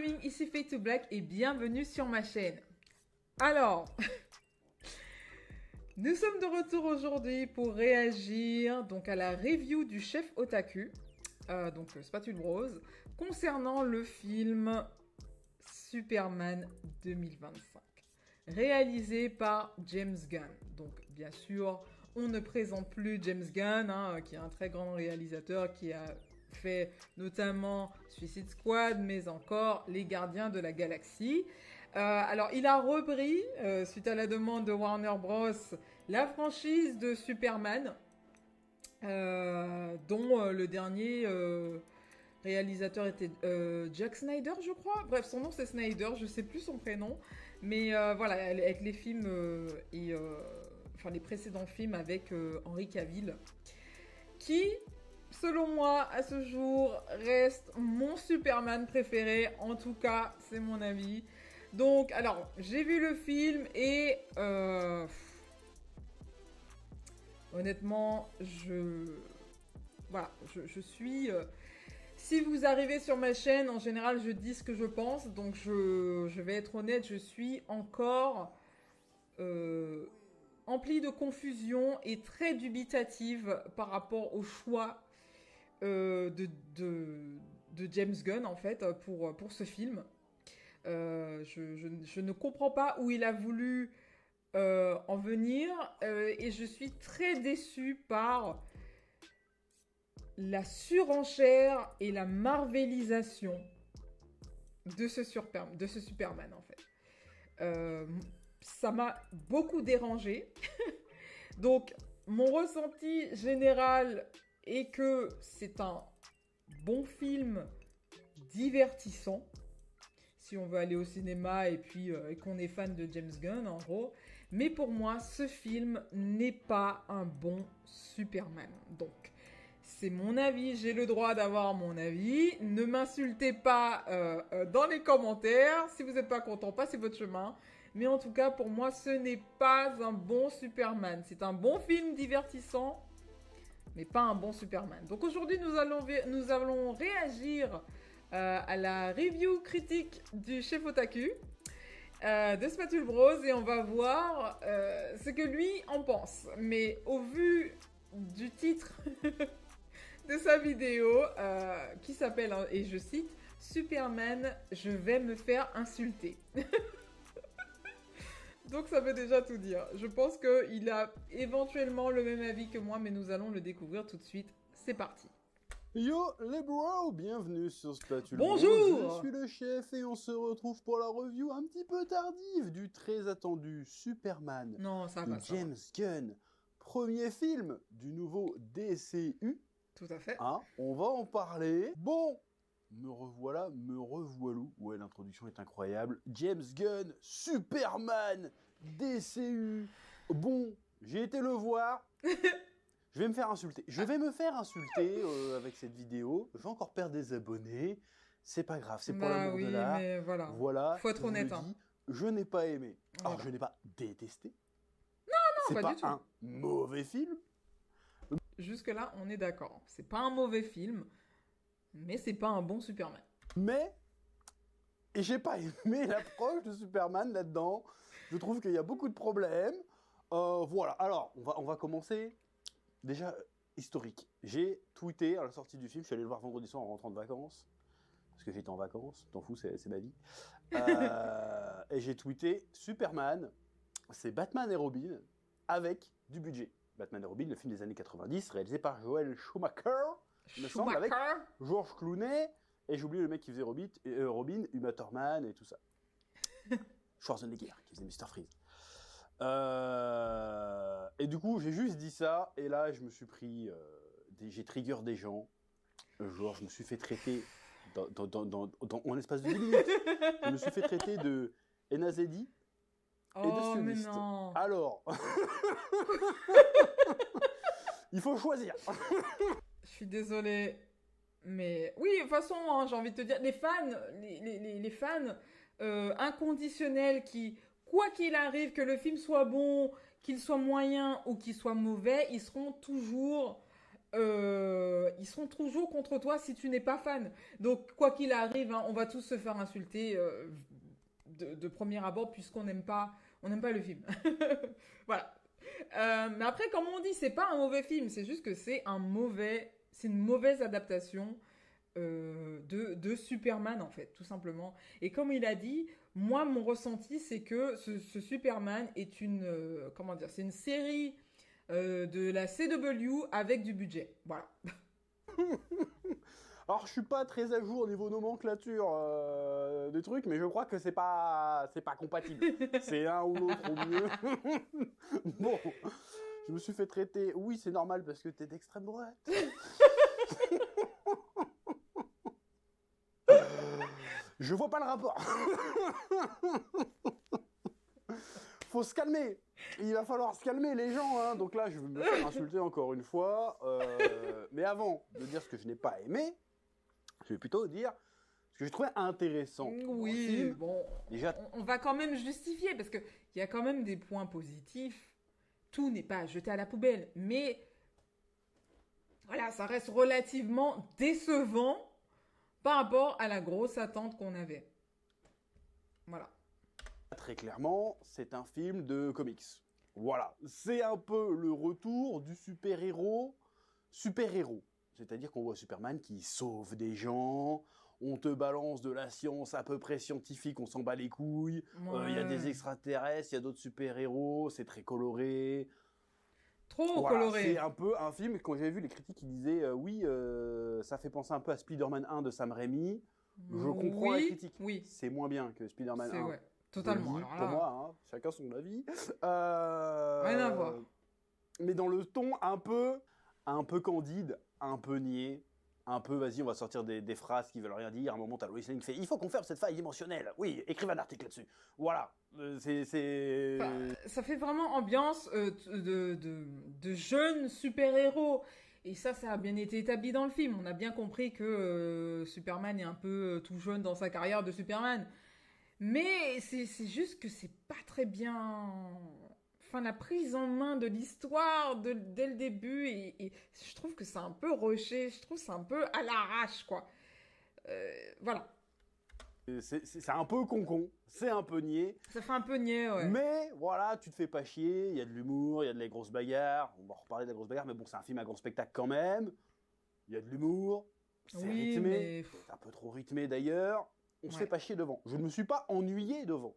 Gaming, ici Fade to Black et bienvenue sur ma chaîne. Alors, nous sommes de retour aujourd'hui pour réagir donc à la review du chef Otaku, donc Spatule Bros, concernant le film Superman 2025, réalisé par James Gunn. Donc bien sûr, on ne présente plus James Gunn, qui est un très grand réalisateur qui a fait notamment Suicide Squad, mais encore Les Gardiens de la Galaxie. Alors, il a repris, suite à la demande de Warner Bros, la franchise de Superman, dont le dernier réalisateur était Jack Snyder, je crois. Bref, son nom c'est Snyder, je sais plus son prénom. Mais voilà, avec les films enfin les précédents films avec Henry Cavill, qui, selon moi, à ce jour, reste mon Superman préféré. En tout cas, c'est mon avis. Donc, alors, j'ai vu le film et... honnêtement, voilà, je suis... si vous arrivez sur ma chaîne, en général, je dis ce que je pense. Donc, je vais être honnête, je suis encore... emplie de confusion et très dubitative par rapport au choix de James Gunn, en fait, pour ce film. Je ne comprends pas où il a voulu en venir et je suis très déçue par la surenchère et la marvelisation de ce Superman, en fait. Ça m'a beaucoup dérangée. Donc, mon ressenti général est que c'est un bon film divertissant, si on veut aller au cinéma et puis et qu'on est fan de James Gunn, en gros. Mais pour moi, ce film n'est pas un bon Superman. Donc, c'est mon avis, j'ai le droit d'avoir mon avis. Ne m'insultez pas dans les commentaires. Si vous n'êtes pas content, passez votre chemin. Mais en tout cas, pour moi, ce n'est pas un bon Superman. C'est un bon film divertissant, mais pas un bon Superman. Donc aujourd'hui, nous allons réagir à la review critique du chef Otaku de Spatule Bros et on va voir ce que lui en pense. Mais au vu du titre de sa vidéo, qui s'appelle, et je cite, Superman, je vais me faire insulter. Donc ça veut déjà tout dire. Je pense qu'il a éventuellement le même avis que moi, mais nous allons le découvrir tout de suite. C'est parti. Yo les bros, bienvenue sur Spatule. Bonjour. Je suis le chef et on se retrouve pour la review un petit peu tardive du très attendu Superman de James Gunn. Premier film du nouveau DCU. Tout à fait. On va en parler. Bon, me revoilà, me revoilou. Ouais, l'introduction est incroyable. James Gunn, Superman, DCU. Bon, j'ai été le voir. Je vais me faire insulter. Je vais me faire insulter avec cette vidéo. Je vais encore perdre des abonnés. C'est pas grave, c'est pour l'amour de l'art. Mais voilà. Faut être honnête. Je n'ai pas aimé. Alors, je n'ai pas détesté. Non, pas du tout. C'est pas un mauvais film. Jusque-là, on est d'accord. C'est pas un mauvais film, mais c'est pas un bon Superman. Et j'ai pas aimé l'approche de Superman là-dedans. Je trouve qu'il y a beaucoup de problèmes. Voilà. Alors, on va commencer. Déjà, historique. J'ai tweeté à la sortie du film, je suis allé le voir vendredi soir en rentrant de vacances, parce que j'étais en vacances, t'en fous, c'est ma vie. Et j'ai tweeté, Superman, c'est Batman et Robin, avec du budget. Batman et Robin, le film des années 90, réalisé par Joel Schumacher, il me semble, avec George Clooney, et j'ai oublié le mec qui faisait Robin, Uma Thurman et tout ça. Schwarzenegger, qui faisait Mr. Freeze. Et du coup, j'ai juste dit ça, et là, je me suis pris... j'ai trigger des gens. Genre, je me suis fait traiter en l'espace de 10 minutes. Je me suis fait traiter de Enazedi et de sioniste. Non. Alors... il faut choisir. Je suis désolée. Mais oui, de toute façon, j'ai envie de te dire, les fans inconditionnels qui... Quoi qu'il arrive, que le film soit bon, qu'il soit moyen ou qu'il soit mauvais, ils seront toujours ils seront toujours contre toi si tu n'es pas fan. Donc, quoi qu'il arrive, hein, on va tous se faire insulter de premier abord puisqu'on n'aime pas, on n'aime pas le film. Voilà. Mais après, comme on dit, c'est pas un mauvais film, c'est juste que c'est une mauvaise adaptation de Superman en fait, tout simplement. Et comme il a dit, moi, mon ressenti, c'est que ce Superman est comment dire, c'est une série de la CW avec du budget. Voilà. Alors, je suis pas très à jour au niveau nomenclature des trucs, mais je crois que c'est pas compatible. C'est un ou l'autre au mieux. Bon, je me suis fait traiter. Oui, c'est normal parce que t'es d'extrême droite. Je vois pas le rapport. Faut se calmer. Il va falloir se calmer les gens, hein. Donc là, je vais me faire insulter encore une fois. Mais avant de dire ce que je n'ai pas aimé, je vais plutôt dire ce que j'ai trouvé intéressant. Oui, bon, déjà, on va quand même justifier parce qu'il y a quand même des points positifs. Tout n'est pas jeté à la poubelle, mais voilà, ça reste relativement décevant par rapport à la grosse attente qu'on avait. Voilà. très clairement, c'est un film de comics. Voilà, c'est un peu le retour du super-héros. C'est-à-dire qu'on voit Superman qui sauve des gens, on te balance de la science à peu près scientifique, on s'en bat les couilles, il y a des extraterrestres, il y a d'autres super-héros, c'est très coloré. Trop coloré. C'est un peu un film, quand j'avais vu les critiques qui disaient oui, ça fait penser un peu à Spider-Man 1 de Sam Raimi. Je comprends la critique. Oui. C'est moins bien que Spider-Man 1. Ouais, totalement. Alors pour moi, hein, chacun son avis. Rien à voir. Mais dans le ton un peu candide, un peu niais, un peu vas-y, on va sortir des phrases qui veulent rien dire. À un moment, t'as Lois Lane qui fait il faut qu'on ferme cette faille dimensionnelle. Oui, écrivez un article là-dessus. Voilà. Enfin, ça fait vraiment ambiance de jeunes super-héros. Et ça a bien été établi dans le film. On a bien compris que Superman est un peu tout jeune dans sa carrière de Superman. Mais c'est juste que c'est pas très bien... Enfin, la prise en main de l'histoire dès le début, et je trouve que c'est un peu rushé, je trouve que c'est un peu à l'arrache, quoi. Voilà. C'est un peu con, c'est un peu niais. Ça fait un peu niais, ouais. Mais voilà, tu te fais pas chier, il y a de l'humour, il y a de la grosse bagarre. On va reparler de la grosse bagarre, mais bon, c'est un film à gros spectacle quand même. Il y a de l'humour, c'est rythmé, c'est un peu trop rythmé d'ailleurs. On se fait pas chier devant. Je ne me suis pas ennuyé devant.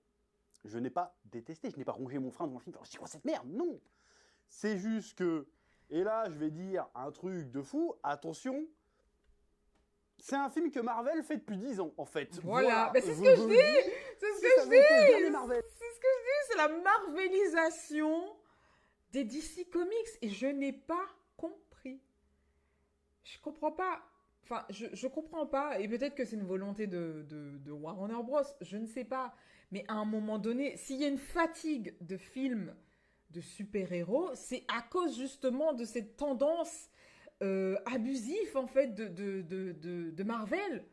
Je n'ai pas détesté, je n'ai pas rongé mon frein devant le film. C'est quoi cette merde? Non. C'est juste que, et là je vais dire un truc de fou, attention, c'est un film que Marvel fait depuis 10 ans en fait. Voilà. Mais c'est ce que je dis. C'est ce que je dis. C'est ce que je dis, c'est la marvelisation des DC Comics. Et je n'ai pas compris. Je comprends pas. Enfin, je comprends pas. Et peut-être que c'est une volonté de Warner Bros. Je ne sais pas. Mais à un moment donné, s'il y a une fatigue de films de super-héros, c'est à cause justement de cette tendance abusive en fait de Marvel.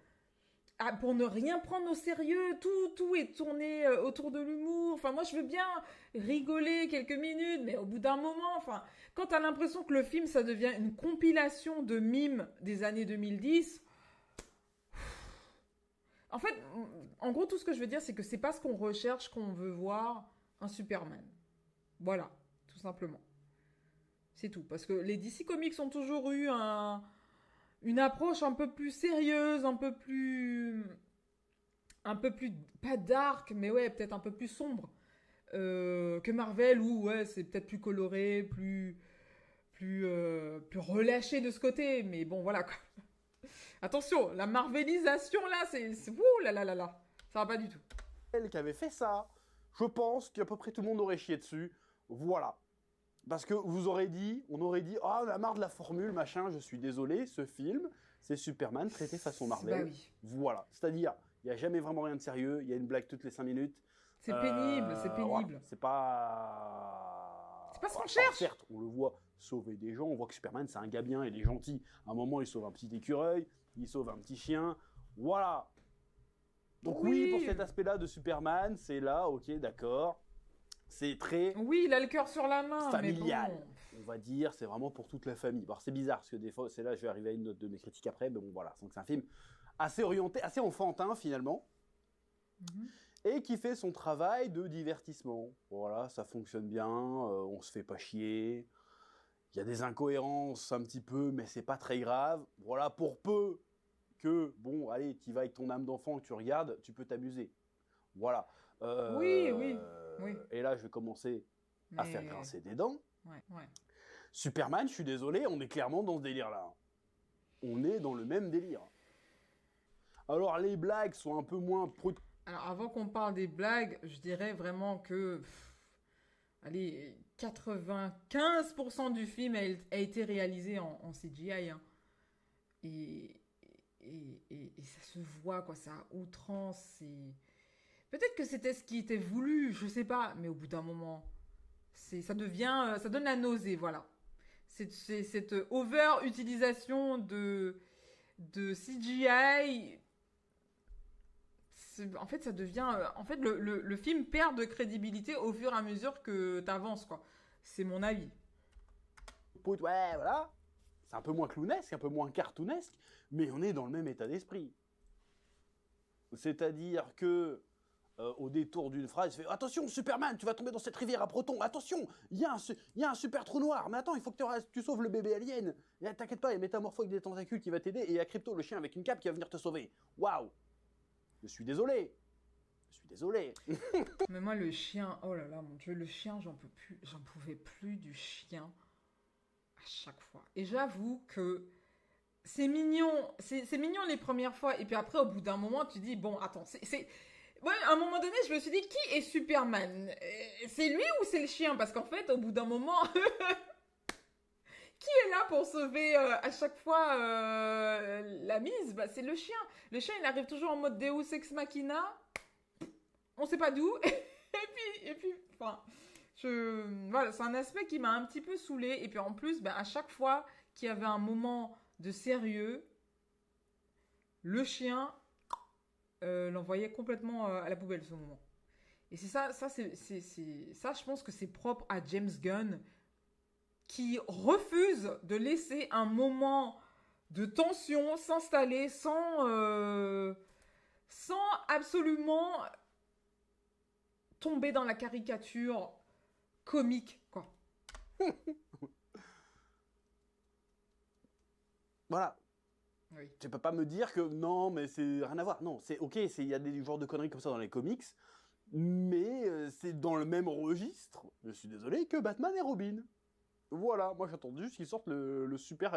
Pour ne rien prendre au sérieux, tout est tourné autour de l'humour. Enfin, moi, je veux bien rigoler quelques minutes, mais au bout d'un moment, enfin, quand t'as l'impression que le film, ça devient une compilation de mimes des années 2010... En fait, en gros, tout ce que je veux dire, c'est que c'est pas ce qu'on recherche quand on veut voir un Superman. Voilà, tout simplement. C'est tout. Parce que les DC Comics ont toujours eu une approche un peu plus sérieuse, un peu plus, pas dark, mais ouais, peut-être un peu plus sombre que Marvel, où ouais, c'est peut-être plus coloré, plus relâché de ce côté. Mais bon, voilà quoi. Attention, la marvelisation là, c'est ouh là là là là, ça va pas du tout. Elle qui avait fait ça, je pense qu'à peu près tout le monde aurait chié dessus. Voilà. Parce que on aurait dit, oh, on a marre de la formule, machin, je suis désolé, ce film, c'est Superman traité façon Marvel. Bah oui. Voilà. C'est-à-dire, il n'y a jamais vraiment rien de sérieux, il y a une blague toutes les 5 minutes. C'est pénible, c'est pénible. Voilà. C'est pas ce qu'on cherche. Certes, on le voit sauver des gens, on voit que Superman, c'est un gars bien, il est gentil. À un moment, il sauve un petit écureuil, il sauve un petit chien, voilà. Donc oui, pour cet aspect-là de Superman, c'est là, ok, d'accord. C'est très... Oui, il a le cœur sur la main, familial. Mais bon. on va dire, c'est vraiment pour toute la famille. Alors c'est bizarre, parce que des fois, c'est là, je vais arriver à une note de mes critiques après, mais bon voilà, donc c'est un film assez orienté, assez enfantin finalement, et qui fait son travail de divertissement. Voilà, ça fonctionne bien, on se fait pas chier, il y a des incohérences un petit peu, mais c'est pas très grave. Voilà, pour peu que, bon, allez, tu vas avec ton âme d'enfant, que tu regardes, tu peux t'amuser. Voilà. Oui, oui, oui. Et là, je vais commencer à faire grincer des dents. Ouais. Superman, je suis désolé, on est clairement dans ce délire-là. On est dans le même délire. Alors, les blagues sont un peu moins... Alors, avant qu'on parle des blagues, je dirais vraiment que... allez, 95% du film a été réalisé en CGI. Hein. Et ça se voit, quoi. Ça a outrance. Peut-être que c'était ce qui était voulu, je sais pas. Mais au bout d'un moment, ça donne la nausée, voilà. C'est cette over-utilisation de CGI. En fait, ça devient... en fait, le film perd de crédibilité au fur et à mesure que t'avances, quoi. C'est mon avis. Ouais, voilà. C'est un peu moins clownesque, un peu moins cartoonesque, mais on est dans le même état d'esprit. C'est-à-dire que au détour d'une phrase, il fait « Attention, Superman, tu vas tomber dans cette rivière à protons. Attention, il y a un super trou noir. Mais attends, il faut que tu sauves le bébé alien. Et t'inquiète pas, il y a Métamorpho avec des tentacules qui va t'aider, et il y a Crypto, le chien avec une cape, qui va venir te sauver. Waouh! Je suis désolé. Mais moi, le chien, oh là là, mon Dieu, le chien, j'en pouvais plus du chien à chaque fois. Et j'avoue que c'est mignon les premières fois, et puis après, au bout d'un moment, tu dis, bon, attends, ouais, à un moment donné, je me suis dit, qui est Superman? C'est lui ou c'est le chien? Parce qu'en fait, au bout d'un moment, qui est là pour sauver à chaque fois la mise? Bah, c'est le chien. Le chien, il arrive toujours en mode Deus Ex Machina. On sait pas d'où. et puis, enfin, voilà, c'est un aspect qui m'a un petit peu saoulée. Et puis en plus, bah, à chaque fois qu'il y avait un moment de sérieux, le chien l'envoyait complètement à la poubelle ce moment. Et c'est ça, je pense que c'est propre à James Gunn, qui refuse de laisser un moment de tension s'installer sans absolument tomber dans la caricature comique, quoi. Voilà. Oui. Tu peux pas me dire que non, mais c'est rien à voir. Non, c'est ok, il y a des genres de conneries comme ça dans les comics, mais c'est dans le même registre, je suis désolé, que Batman et Robin. Voilà, moi j'attends juste qu'ils sortent la super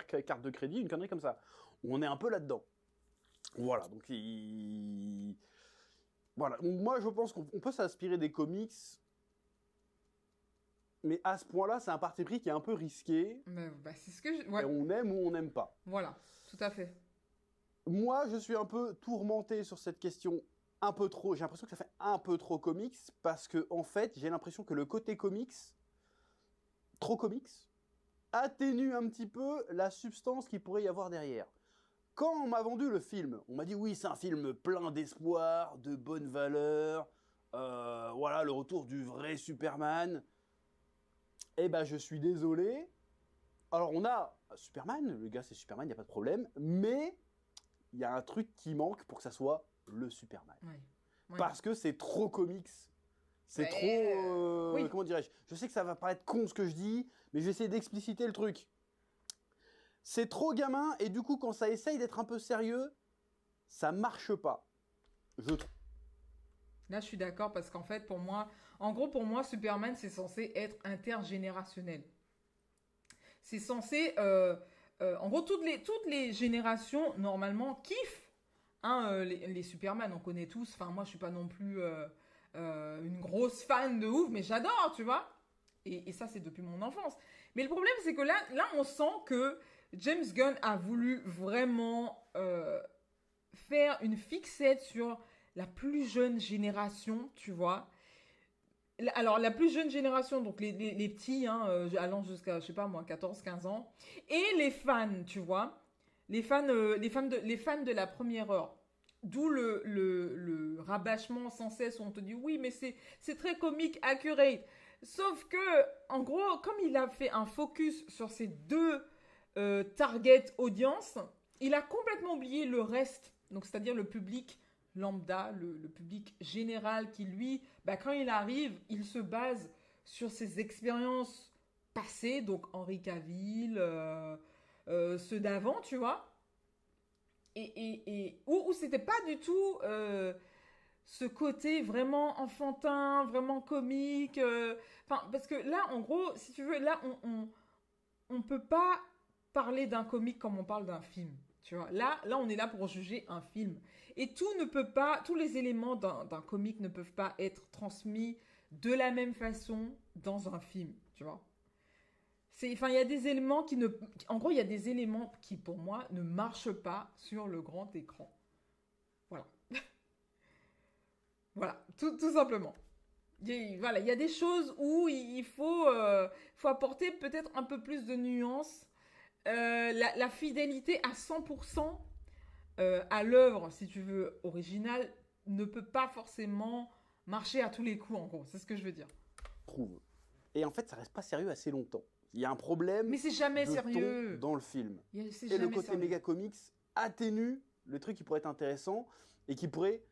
carte de crédit, une connerie comme ça. On est un peu là-dedans. Voilà, donc voilà. Moi je pense qu'on peut s'inspirer des comics, mais à ce point-là, c'est un parti pris qui est un peu risqué. Mais, bah, c'est ce que ouais. Et on aime ou on n'aime pas. Voilà, tout à fait. Moi, je suis un peu tourmenté sur cette question un peu trop. J'ai l'impression que ça fait un peu trop comics, parce que en fait, j'ai l'impression que le côté comics, trop comics, atténue un petit peu la substance qu'il pourrait y avoir derrière. Quand on m'a vendu le film, on m'a dit oui, c'est un film plein d'espoir, de bonnes valeurs, voilà, le retour du vrai Superman. Eh ben, je suis désolé. Alors, on a Superman, le gars c'est Superman, il n'y a pas de problème, mais il y a un truc qui manque pour que ça soit le Superman. Oui. Parce que c'est trop comics. C'est trop... oui. Comment dirais-je? Je sais que ça va paraître con ce que je dis, mais je vais essayer d'expliciter le truc. C'est trop gamin, et du coup, quand ça essaye d'être un peu sérieux, ça marche pas. Je trouve. Là, je suis d'accord, parce qu'en fait, pour moi, Superman, c'est censé être intergénérationnel. C'est censé... en gros, toutes les générations, normalement, kiffent les Superman. On connaît tous. Enfin, moi, je suis pas non plus une grosse fan de ouf, mais j'adore, tu vois. Et ça, c'est depuis mon enfance. Mais le problème, c'est que là, on sent que James Gunn a voulu vraiment faire une fixette sur la plus jeune génération, tu vois. Alors, la plus jeune génération, donc les petits, allant jusqu'à, je sais pas moi, 14, 15 ans, et les fans, tu vois, les fans de la première heure. D'où le rabâchement sans cesse où on te dit, oui, mais c'est très comique, accurate. Sauf que, en gros, comme il a fait un focus sur ces deux target audience, il a complètement oublié le reste. Donc, c'est-à-dire le public lambda, le public général qui, lui, bah, quand il arrive, il se base sur ses expériences passées, donc Henri Cavill, ceux d'avant, tu vois. Où c'était pas du tout ce côté vraiment enfantin, vraiment comique. Enfin, parce que là, en gros, si tu veux, là, on peut pas parler d'un comique comme on parle d'un film. Tu vois, là, on est là pour juger un film. Et tout ne peut pas, tous les éléments d'un comique ne peuvent pas être transmis de la même façon dans un film. Tu vois. Enfin, il y a des éléments qui ne, en gros, il y a des éléments qui, pour moi, ne marchent pas sur le grand écran. Voilà. Voilà, tout simplement. Voilà, il y a des choses où il faut apporter peut-être un peu plus de nuances. La fidélité à 100% à l'œuvre, si tu veux, originale, ne peut pas forcément marcher à tous les coups, en gros. C'est ce que je veux dire. Trouve. Et en fait, ça reste pas sérieux assez longtemps. Il y a un problème Mais c'est jamais de sérieux. ton dans le film. C'est Et le jamais côté sérieux. méga comics atténue le truc qui pourrait être intéressant et qui pourrait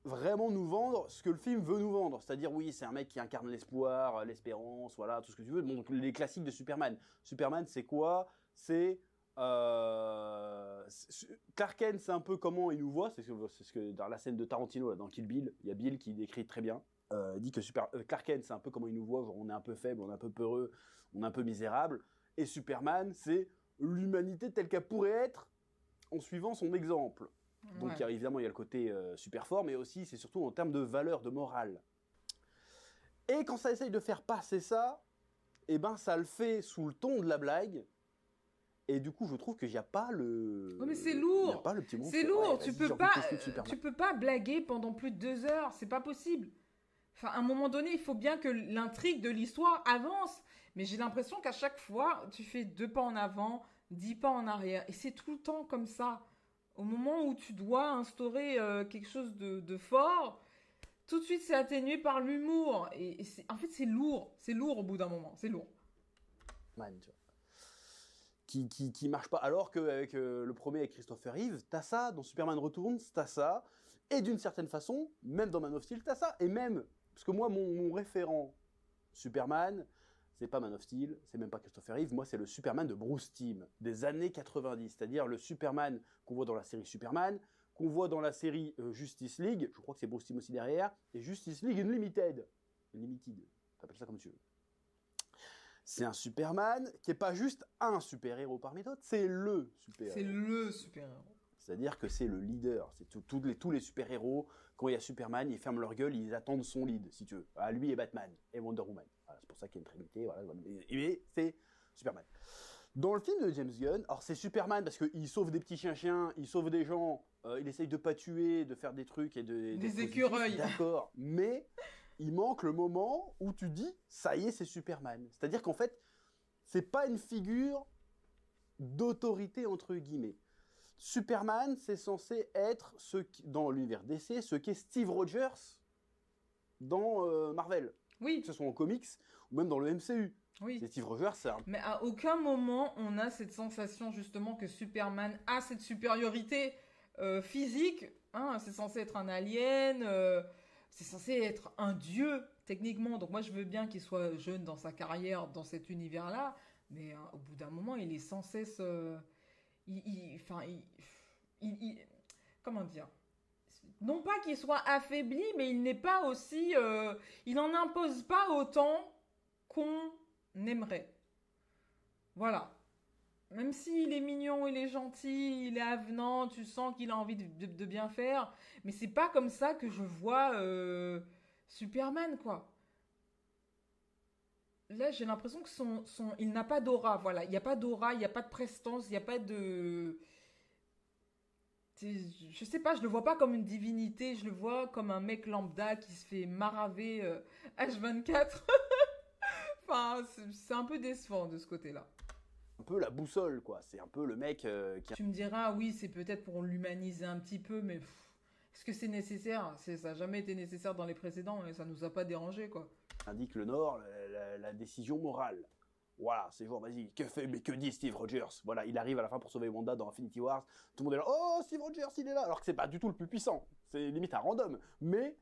vraiment nous vendre ce que le film veut nous vendre. C'est-à-dire, oui, c'est un mec qui incarne l'espoir, l'espérance, voilà, tout ce que tu veux. Bon, donc, les classiques de Superman. Superman, c'est quoi? C'est... Clark Kent, c'est un peu comment il nous voit. C'est ce que dans la scène de Tarantino, là, dans Kill Bill, il y a Bill qui décrit très bien. Il dit que Clark Kent, c'est un peu comment il nous voit. Genre, on est un peu faible, on est un peu peureux, on est un peu misérable. Et Superman, c'est l'humanité telle qu'elle pourrait être en suivant son exemple. Donc Ouais. évidemment, il y a le côté super fort, mais aussi, c'est surtout en termes de valeur, de morale. Et quand ça essaye de faire passer ça, eh ben, ça le fait sous le ton de la blague. Et du coup, je trouve qu'il n'y a pas le... Ouais, mais c'est Il n'y a lourd. pas le petit monstre. C'est lourd. Ouais, vas-y, j'ai envie de tester le Superman. Tu peux pas blaguer pendant plus de 2 heures. C'est pas possible. Enfin, à un moment donné, il faut bien que l'intrigue de l'histoire avance. Mais j'ai l'impression qu'à chaque fois, tu fais 2 pas en avant, 10 pas en arrière. Et c'est tout le temps comme ça. Au moment où tu dois instaurer quelque chose de fort, tout de suite c'est atténué par l'humour. En fait, c'est lourd. C'est lourd au bout d'un moment. C'est lourd. Man, tu vois. Qui marche pas. Alors qu'avec le premier avec Christopher Reeve, t'as ça, dans Superman Returns, t'as ça. Et d'une certaine façon, même dans Man of Steel, t'as ça. Et même, parce que moi, mon référent Superman, c'est pas Man of Steel, c'est même pas Christopher Reeve, moi c'est le Superman de Bruce Timm, des années 90, c'est-à-dire le Superman qu'on voit dans la série Superman, qu'on voit dans la série Justice League, je crois que c'est Bruce Timm aussi derrière, et Justice League Unlimited, t'appelles ça comme tu veux. C'est un Superman qui est pas juste un super-héros parmi d'autres, c'est le super-héros. C'est le super-héros. C'est-à-dire que c'est le leader. C'est tous les super-héros, quand il y a Superman, ils ferment leur gueule, ils attendent son lead, si tu veux. À lui et Batman, et Wonder Woman. Voilà, c'est pour ça qu'il y a une trinité. Voilà. Mais c'est Superman. Dans le film de James Gunn, alors c'est Superman parce qu'il sauve des petits chiens, il sauve des gens, il essaye de pas tuer, de faire des trucs et des écureuils. D'accord, mais il manque le moment où tu dis, ça y est, c'est Superman. C'est-à-dire qu'en fait, c'est pas une figure d'autorité entre guillemets. Superman, c'est censé être dans l'univers DC, ce qu'est Steve Rogers dans Marvel. Oui. Que ce soit en comics ou même dans le MCU. Oui. C'est Steve Rogers, c'est un... Mais à aucun moment on a cette sensation justement que Superman a cette supériorité physique. Hein, c'est censé être un alien, c'est censé être un dieu techniquement. Donc moi je veux bien qu'il soit jeune dans sa carrière dans cet univers-là, mais au bout d'un moment il est sans cesse... comment dire? Non pas qu'il soit affaibli, mais il n'est pas aussi... il n'en impose pas autant qu'on aimerait. Voilà. Même s'il est mignon, il est gentil, il est avenant, tu sens qu'il a envie de bien faire, mais c'est pas comme ça que je vois Superman, quoi. Là, j'ai l'impression que il n'a pas d'aura, voilà. Il n'y a pas d'aura, il n'y a pas de prestance, il n'y a pas de... Je sais pas, je le vois pas comme une divinité, je le vois comme un mec lambda qui se fait maraver H24. Enfin, c'est un peu décevant de ce côté-là. un peu la boussole, quoi. C'est un peu le mec qui a... Tu me diras, oui, c'est peut-être pour l'humaniser un petit peu, mais est-ce que c'est nécessaire? Ça n'a jamais été nécessaire dans les précédents et ça nous a pas dérangé, quoi. indique le Nord, la décision morale. Voilà, c'est bon, vas-y, que dit Steve Rogers? Voilà, il arrive à la fin pour sauver Wanda dans Infinity Wars, tout le monde est là, oh, Steve Rogers, il est là, alors que c'est pas du tout le plus puissant, c'est limite un random, mais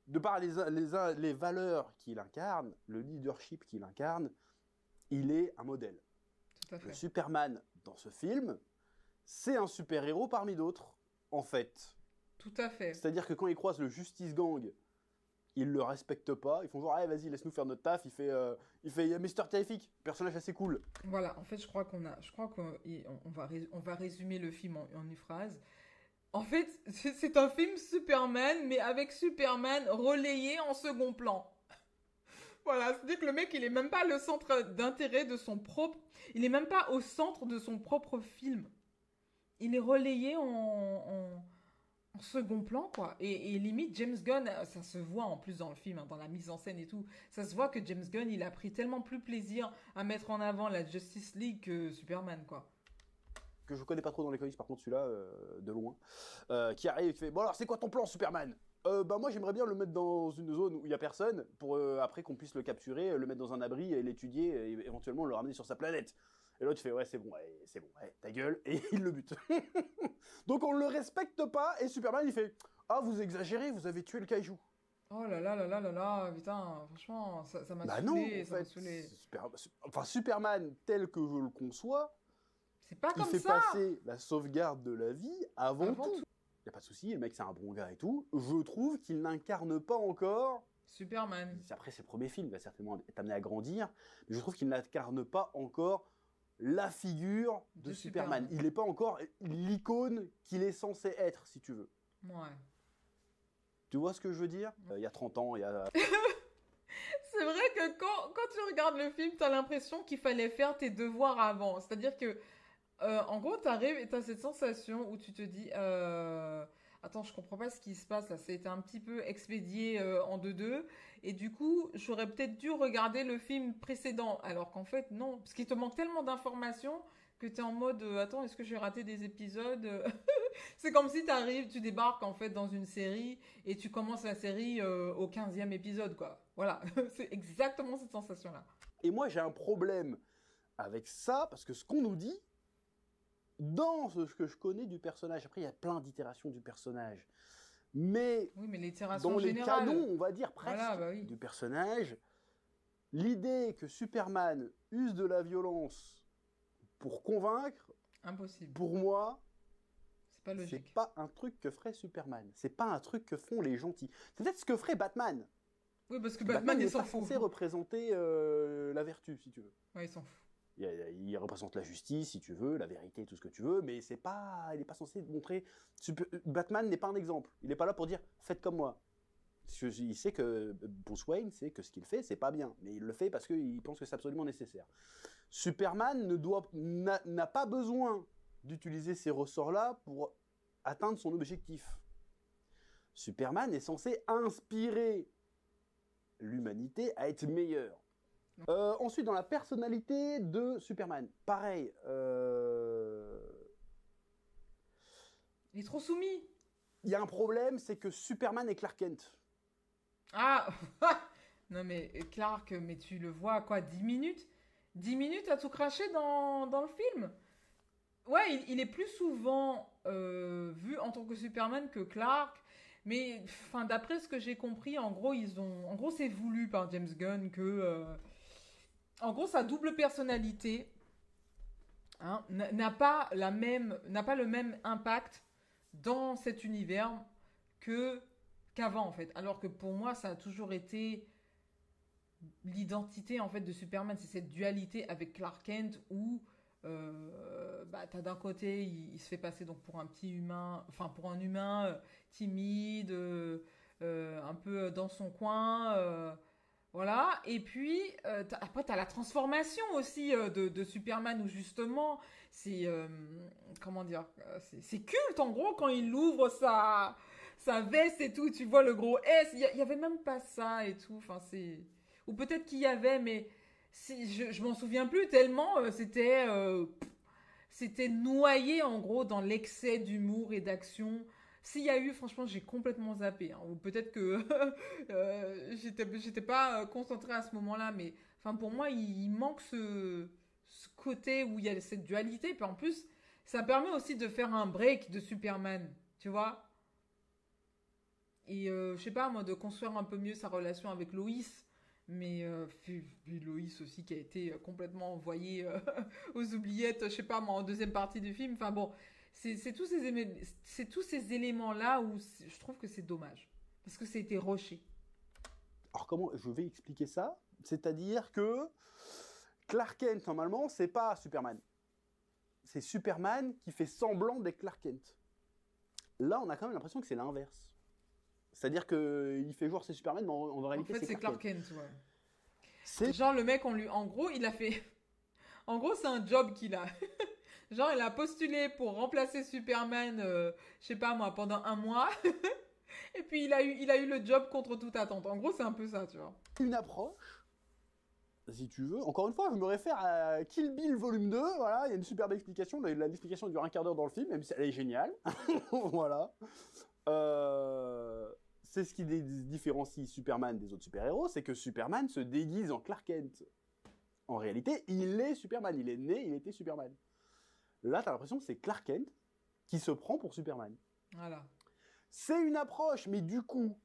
de par les valeurs qu'il incarne, le leadership qu'il incarne, il est un modèle. Tout à fait. Le Superman, dans ce film, c'est un super-héros parmi d'autres, en fait. Tout à fait. C'est-à-dire que quand ils croisent le Justice Gang, ils le respectent pas, ils font genre, allez, vas-y, laisse-nous faire notre taf, il fait Mr. Terrific, personnage assez cool. Voilà, en fait, je crois qu'on va résumer le film en une phrase. En fait, c'est un film Superman, mais avec Superman relayé en second plan. Voilà, c'est-à-dire que le mec, il est même pas le centre d'intérêt de son propre... Il est même pas au centre de son propre film. Il est relayé en second plan, quoi. Et limite, James Gunn, ça se voit en plus dans le film, hein, dans la mise en scène et tout, ça se voit que James Gunn, il a pris tellement plus plaisir à mettre en avant la Justice League que Superman, quoi. Que je connais pas trop dans les comics, par contre, celui-là, de loin, qui arrive et qui fait, bon alors, c'est quoi ton plan, Superman? Bah moi, j'aimerais bien le mettre dans une zone où il y a personne, pour après qu'on puisse le capturer, le mettre dans un abri, et l'étudier, et éventuellement le ramener sur sa planète. Et l'autre fait, ouais, c'est bon, ta gueule, et il le bute. Donc on le respecte pas, et Superman, il fait, ah, vous exagérez, vous avez tué le kaiju. Oh là là là là là là, putain, franchement, ça m'a Bah saoulé, non, ça m'a saoulé. Superman, tel que je le conçois, C'est pas il comme fait ça. passer la sauvegarde de la vie avant tout. Y a pas de souci, le mec c'est un bon gars et tout. Je trouve qu'il n'incarne pas encore. Superman. Après ses premiers films, il va certainement être amené à grandir, mais je trouve qu'il n'incarne pas encore la figure de Superman. Il n'est pas encore l'icône qu'il est censé être, si tu veux. Ouais. Tu vois ce que je veux dire? Il y a 30 ans, il y a... C'est vrai que quand tu regardes le film, t'as l'impression qu'il fallait faire tes devoirs avant. C'est-à-dire que, en gros, t'arrives et t'as cette sensation où tu te dis, attends, je comprends pas ce qui se passe là. Ça a été un petit peu expédié en deux. Et du coup, j'aurais peut-être dû regarder le film précédent. Alors qu'en fait, non. Parce qu'il te manque tellement d'informations que t'es en mode, attends, est-ce que j'ai raté des épisodes? C'est comme si tu débarques en fait dans une série et tu commences la série au 15e épisode, quoi. Voilà, c'est exactement cette sensation-là. Et moi, j'ai un problème avec ça, parce que ce qu'on nous dit, dans ce que je connais du personnage, après, il y a plein d'itérations du personnage, mais, oui, mais l'itération dans les générale, canons, on va dire presque, voilà, bah oui. du personnage, l'idée que Superman use de la violence pour convaincre, Impossible. pour moi, c'est pas logique. C'est pas un truc que ferait Superman. C'est pas un truc que font les gentils. C'est peut-être ce que ferait Batman. Oui, parce que Batman il s'en fout. Censé représenter la vertu, si tu veux. Ouais, il s'en fout. Il représente la justice, si tu veux, la vérité, tout ce que tu veux, mais c'est pas, il n'est pas censé montrer... Batman n'est pas un exemple. Il n'est pas là pour dire « faites comme moi ». Il sait que Bruce Wayne sait que ce qu'il fait, c'est pas bien, mais il le fait parce qu'il pense que c'est absolument nécessaire. Superman n'a pas besoin d'utiliser ces ressorts-là pour atteindre son objectif. Superman est censé inspirer l'humanité à être meilleure. Ensuite, dans la personnalité de Superman, pareil. Il est trop soumis. Il y a un problème, c'est que Superman est Clark Kent. Ah non mais Clark, mais tu le vois quoi, 10 minutes 10 minutes à tout cracher dans le film. Ouais, il est plus souvent vu en tant que Superman que Clark. Mais enfin, d'après ce que j'ai compris, en gros, c'est voulu par James Gunn que, en gros, sa double personnalité hein, n'a pas le même impact dans cet univers qu'avant en fait. Alors que pour moi, ça a toujours été l'identité en fait de Superman, c'est cette dualité avec Clark Kent où t'as d'un côté il se fait passer donc pour un petit humain, enfin pour un humain timide, un peu dans son coin, voilà. Et puis après t'as la transformation aussi de Superman où justement c'est comment dire, c'est culte en gros quand il ouvre sa veste et tout, tu vois le gros S, il y avait même pas ça et tout, enfin c'est, ou peut-être qu'il y avait mais je m'en souviens plus tellement c'était noyé en gros dans l'excès d'humour et d'action. S'il y a eu, franchement, j'ai complètement zappé. Hein. Ou peut-être que j'étais pas concentrée à ce moment-là. Mais enfin, pour moi, il manque ce côté où il y a cette dualité. Puis en plus, ça permet aussi de faire un break de Superman. Tu vois? Et je sais pas, moi, de construire un peu mieux sa relation avec Lois. Mais puis Lois aussi qui a été complètement envoyée aux oubliettes, je sais pas moi, en deuxième partie du film. Enfin bon, c'est tous ces éléments-là où je trouve que c'est dommage. Parce que c'était rushé. Alors comment je vais expliquer ça? C'est-à-dire que Clark Kent, normalement, c'est pas Superman. C'est Superman qui fait semblant d'être Clark Kent. Là, on a quand même l'impression que c'est l'inverse. C'est-à-dire qu'il fait jouer c'est Superman, mais en réalité, En fait, c'est Clark Kent. Kent, ouais. C'est... Genre, le mec, en gros, il a fait. En gros, c'est un job qu'il a. Genre, il a postulé pour remplacer Superman, je sais pas moi, pendant 1 mois. Et puis, il a eu le job contre toute attente. En gros, c'est un peu ça, tu vois. Une approche, si tu veux. Encore une fois, je me réfère à Kill Bill volume 2. Voilà, il y a une superbe explication. L'explication dure un quart d'heure dans le film, même si elle est géniale. Voilà. C'est ce qui différencie Superman des autres super-héros, c'est que Superman se déguise en Clark Kent. En réalité, il est Superman. Il est né, il était Superman. Là, t'as l'impression que c'est Clark Kent qui se prend pour Superman. Voilà. C'est une approche, mais du coup,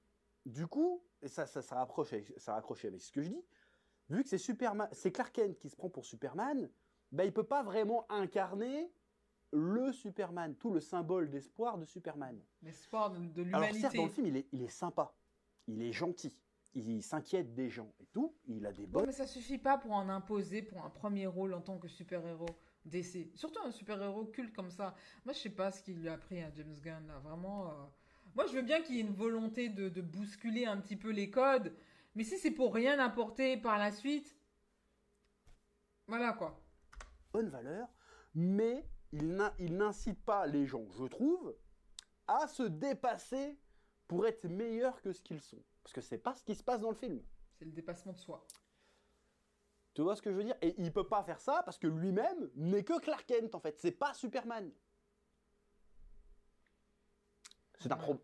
et ça raccroche avec ce que je dis, vu que c'est Clark Kent qui se prend pour Superman, ben il peut pas vraiment incarner le Superman, tout le symbole d'espoir de Superman. L'espoir de l'humanité. Alors certes, dans le film, il est sympa, il est gentil, il s'inquiète des gens et tout, il a des bonnes... Ouais, mais ça suffit pas pour en imposer pour un premier rôle en tant que super-héros DC. Surtout un super-héros culte comme ça. Moi, je sais pas ce qu'il lui a pris à James Gunn, là. Vraiment... Moi, je veux bien qu'il y ait une volonté de bousculer un petit peu les codes, mais si c'est pour rien apporter par la suite... Voilà, quoi. Bonne valeur, mais il n'incite pas les gens, je trouve, à se dépasser pour être meilleurs que ce qu'ils sont. Parce que c'est pas ce qui se passe dans le film. C'est le dépassement de soi. Tu vois ce que je veux dire? Et il peut pas faire ça parce que lui-même n'est que Clark Kent, en fait. C'est pas Superman.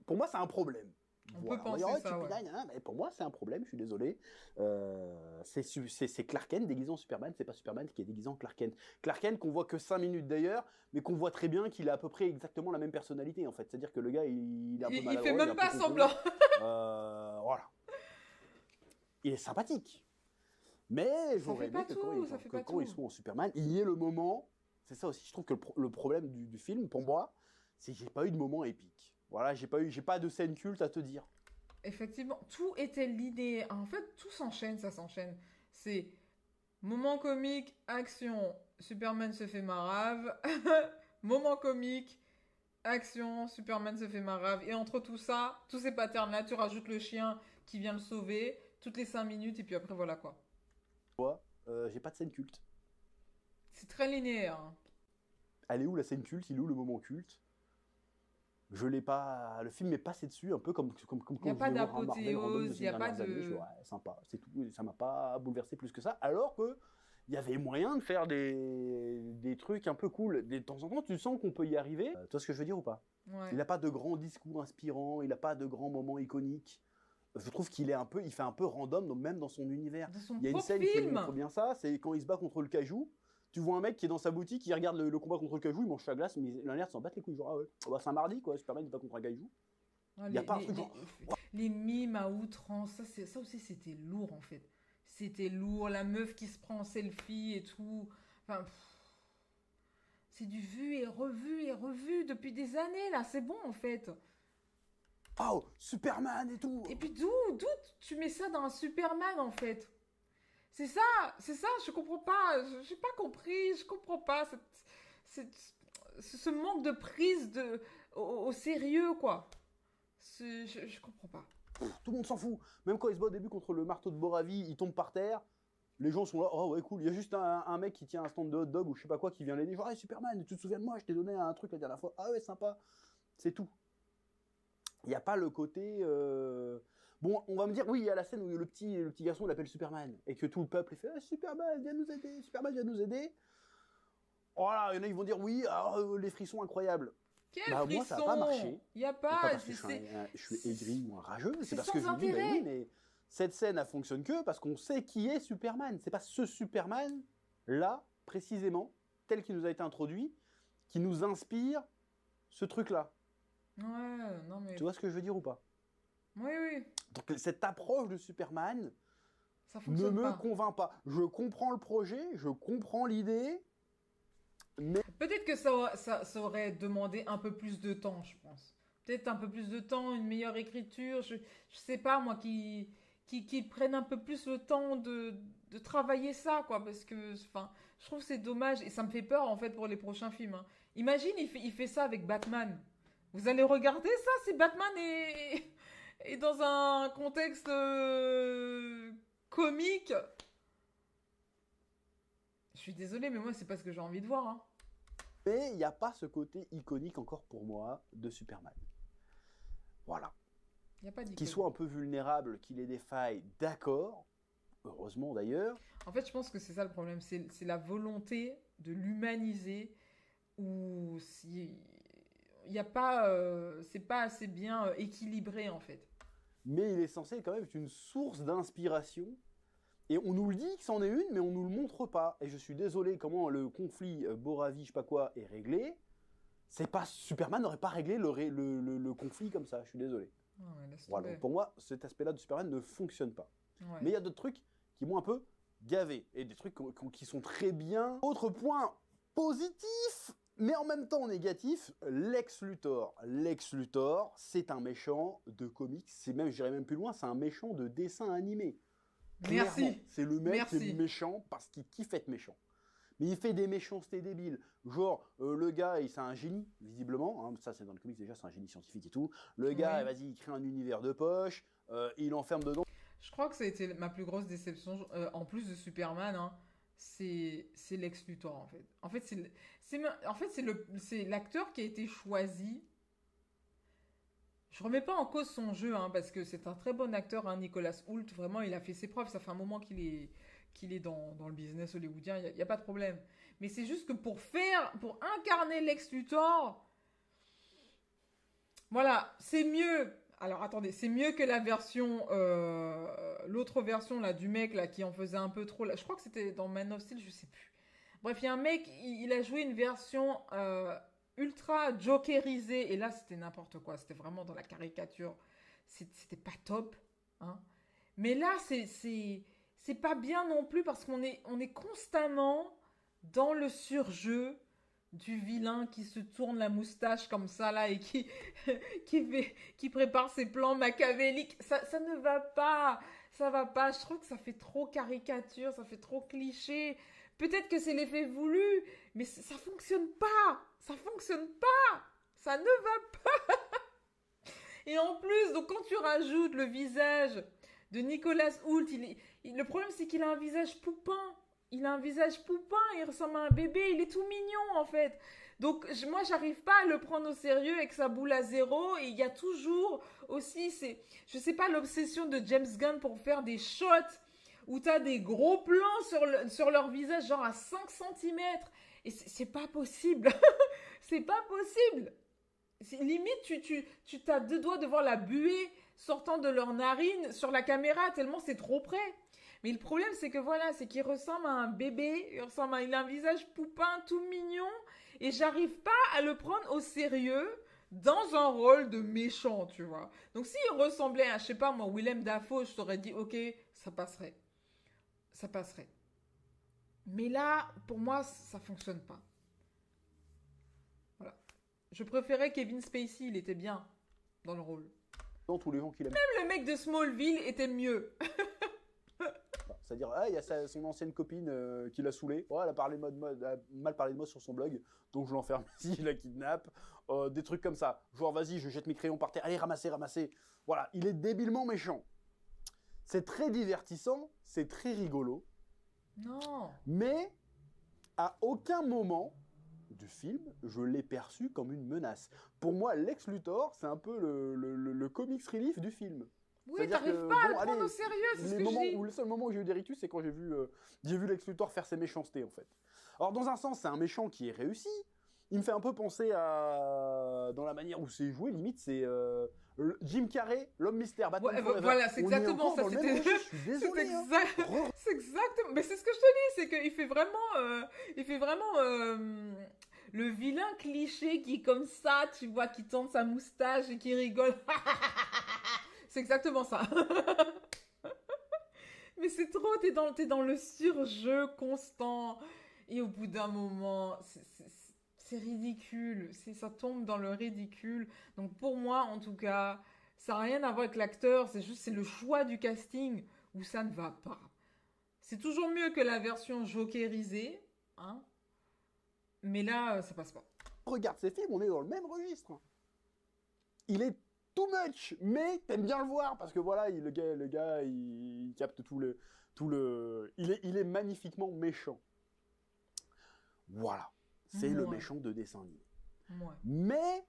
Pour moi, c'est un problème. On Voilà. peut penser ça, ouais. Mais pour moi, c'est un problème, je suis désolé. C'est Clark Kent déguisé en Superman, c'est pas Superman qui est déguisé en Clark Kent. Clark Kent qu'on voit que 5 minutes d'ailleurs, mais qu'on voit très bien qu'il a à peu près exactement la même personnalité, en fait. C'est-à-dire que le gars, il est un peu maladroit. Il fait même pas semblant. Voilà. Il est sympathique. Mais j'aurais aimé que quand ils sont en Superman, il y ait le moment... C'est ça aussi, je trouve que le problème du film, pour moi, c'est que j'ai pas eu de moment épique. Voilà, j'ai pas de scène culte à te dire. Effectivement, tout était linéaire. En fait, tout s'enchaîne, ça s'enchaîne. C'est moment comique, action, Superman se fait marave. Moment comique, action, Superman se fait marave. Et entre tout ça, tous ces patterns-là, tu rajoutes le chien qui vient le sauver toutes les 5 minutes et puis après voilà quoi. Moi, j'ai pas de scène culte. C'est très linéaire. Hein. Elle est où la scène culte? Il est où le moment culte? Je l'ai pas. Le film m'est passé dessus, un peu comme quand il n'y a pas d'apothéose, il n'y a pas de. Ouais, sympa, c'est tout. Ça m'a pas bouleversé plus que ça. Alors que il y avait moyen de faire des trucs un peu cool. De temps en temps, tu sens qu'on peut y arriver. Tu vois ce que je veux dire ou pas? Ouais. Il n'a pas de grands discours inspirants, il n'a pas de grands moments iconiques. Je trouve qu'il il fait un peu random, donc même dans son univers. Il y a une scène qui montre bien ça, c'est quand il se bat contre le cajou. Tu vois un mec qui est dans sa boutique, qui regarde le combat contre le cajou, il mange sa glace, mais il a l'air de s'en battre les couilles. Genre, ah ouais, bah, c'est un mardi quoi, Superman il bat contre un cajou. Il y a pas un truc genre. Les mimes à outrance, ça aussi c'était lourd en fait. C'était lourd, la meuf qui se prend en selfie et tout. Enfin, c'est du vu et revu depuis des années là, c'est bon en fait. Oh, Superman et tout. Et puis d'où tu mets ça dans un Superman en fait? C'est ça, je comprends pas, j'ai pas compris, je comprends pas ce manque de prise au sérieux quoi. Je comprends pas. Tout le monde s'en fout. Même quand il se bat au début contre le marteau de Boravie, il tombe par terre. Les gens sont là, oh ouais cool. Il y a juste un mec qui tient un stand de hot dog ou je sais pas quoi qui vient l'aider. Genre, hey, Superman, tu te souviens de moi, je t'ai donné un truc la dernière fois. Ah ouais, sympa. C'est tout. Il n'y a pas le côté... Bon, on va me dire, oui, il y a la scène où le petit garçon l'appelle Superman, et que tout le peuple fait Superman, viens nous aider, Superman, viens nous aider. Voilà, il y en a, ils vont dire, oui, alors, les frissons incroyables. Quel Bah, moi, ça n'a pas frisson! marché. Il n'y a C'est pas pas. parce que je suis aigri ou un rageux, C'est c'est parce que sans je me dis, bah intérêt. oui, mais cette scène, elle fonctionne que parce qu'on sait qui est Superman. C'est pas ce Superman, là, précisément, tel qu'il nous a été introduit, qui nous inspire ce truc-là. Ouais, non mais. Tu vois ce que je veux dire ou pas? Oui, oui, Donc, cette approche de Superman ça ne fonctionne me pas. convainc pas. Je comprends le projet, je comprends l'idée, mais Peut-être que ça aurait demandé un peu plus de temps, je pense. Peut-être un peu plus de temps, une meilleure écriture. Je sais pas, moi, qui prennent un peu plus le temps de travailler ça, quoi. Parce que, enfin, je trouve que c'est dommage. Et ça me fait peur, en fait, pour les prochains films, hein. Imagine, il fait ça avec Batman. Vous allez regarder ça si Batman est dans un contexte comique. Je suis désolée, mais moi, c'est pas ce que j'ai envie de voir, hein. mais il n'y a pas ce côté iconique encore pour moi de Superman. Voilà. Il n'y a pas Qu'il d'icône. soit un peu vulnérable, qu'il ait des failles, d'accord. Heureusement d'ailleurs. En fait, je pense que c'est ça le problème, c'est la volonté de l'humaniser ou si il y a pas, c'est pas assez bien équilibré en fait. Mais il est censé quand même être une source d'inspiration. Et on nous le dit que c'en est une, mais on nous le montre pas. Et je suis désolé comment le conflit Boravi, je sais pas quoi, est réglé. C'est pas Superman n'aurait pas réglé le conflit comme ça. Je suis désolé. Ouais, laisse Voilà. tomber. Donc pour moi, cet aspect-là de Superman ne fonctionne pas. Ouais. Mais il y a d'autres trucs qui m'ont un peu gavé. Et des trucs qui sont très bien. Autre point positif, mais en même temps négatif, Lex Luthor. Lex Luthor, c'est un méchant de comics. C'est même, j'irais même plus loin, c'est un méchant de dessin animé. Clairement, Merci. c'est le mec qui Merci. est méchant parce qu'il kiffe être méchant. Mais il fait des méchancetés débiles. Genre, le gars, c'est un génie, visiblement. Hein, ça, c'est dans le comics déjà, c'est un génie scientifique et tout. Le gars, Oui. vas-y, il crée un univers de poche. Il enferme dedans. Je crois que ça a été ma plus grosse déception en plus de Superman, hein, c'est Lex Luthor en fait. En fait, c'est l'acteur qui a été choisi. Je remets pas en cause son jeu, hein, parce que c'est un très bon acteur, hein, Nicolas Hoult. Vraiment, il a fait ses preuves. Ça fait un moment qu'il est dans le business hollywoodien. Il y a pas de problème. Mais c'est juste que pour incarner Lex Luthor, voilà, c'est mieux. Alors attendez, c'est mieux que la version, l'autre version là du mec là qui en faisait un peu trop. Là, je crois que c'était dans Man of Steel, je sais plus. Bref, il y a un mec, il a joué une version ultra jokerisée et là c'était n'importe quoi. C'était vraiment dans la caricature. C'était pas top, hein. Mais là c'est pas bien non plus parce on est constamment dans le surjeu du vilain qui se tourne la moustache comme ça là et qui prépare ses plans machiavéliques. Ça ne va pas. Ça va pas. Je trouve que ça fait trop caricature, ça fait trop cliché. Peut-être que c'est l'effet voulu, mais ça fonctionne pas. Ça fonctionne pas. Ça ne va pas. Et en plus, donc quand tu rajoutes le visage de Nicolas Hoult, le problème c'est qu'il a un visage poupin. Il a un visage poupin, il ressemble à un bébé, il est tout mignon en fait. Donc moi j'arrive pas à le prendre au sérieux avec sa boule à zéro et il y a toujours aussi, je sais pas, l'obsession de James Gunn pour faire des shots où t'as des gros plans sur leur visage genre à 5 centimètres et c'est pas possible. C'est pas possible. Limite tu t'as deux doigts de voir la buée sortant de leurs narines sur la caméra tellement c'est trop près. Mais le problème, c'est que voilà, c'est qu'il ressemble à un bébé, il a un visage poupin tout mignon, et j'arrive pas à le prendre au sérieux dans un rôle de méchant, tu vois. Donc s'il ressemblait à, je sais pas moi, Willem Dafoe, je t'aurais dit, ok, ça passerait. Ça passerait. Mais là, pour moi, ça fonctionne pas. Voilà. Je préférais Kevin Spacey, il était bien dans le rôle. Dans tous les gens qui l'aiment. Même le mec de Smallville était mieux. C'est-à-dire, il y a son ancienne copine qui l'a saoulé. Oh, elle a mal parlé de moi sur son blog, donc je l'enferme ici, je la kidnappe. Des trucs comme ça. Genre, vas-y, je jette mes crayons par terre. Allez, ramassez. Voilà, il est débilement méchant. C'est très divertissant, c'est très rigolo. Non. Mais, à aucun moment du film, je l'ai perçu comme une menace. Pour moi, Lex Luthor, c'est un peu le comics relief du film. Oui, t'arrives pas à le prendre au sérieux, c'est ce que je dis. Le seul moment où j'ai eu des rictus, c'est quand j'ai vu Lex Luthor faire ses méchancetés, en fait. Alors, dans un sens, c'est un méchant qui est réussi, Il me fait un peu penser à... Dans la manière où c'est joué, limite, c'est Jim Carrey, l'homme mystère, Batman Ouais, Forever. voilà, c'est On est exactement encore ça. dans le même registre, je suis désolé. C'est exactement. Mais c'est ce que je te dis, c'est qu'il fait vraiment, le vilain cliché qui est comme ça, tu vois, qui tend sa moustache et qui rigole. C'est exactement ça. Mais c'est trop, t'es dans le surjeu constant. Et au bout d'un moment, c'est ridicule. Ça tombe dans le ridicule. Donc pour moi, en tout cas, ça n'a rien à voir avec l'acteur. C'est le choix du casting où ça ne va pas. C'est toujours mieux que la version jokerisée. Hein, mais là, ça passe pas. Regarde ces films, on est dans le même registre. Il est too much, mais t'aimes bien le voir parce que voilà, le gars, il capte tout le. Il est magnifiquement méchant. Voilà, c'est le méchant de dessin animé. Mais,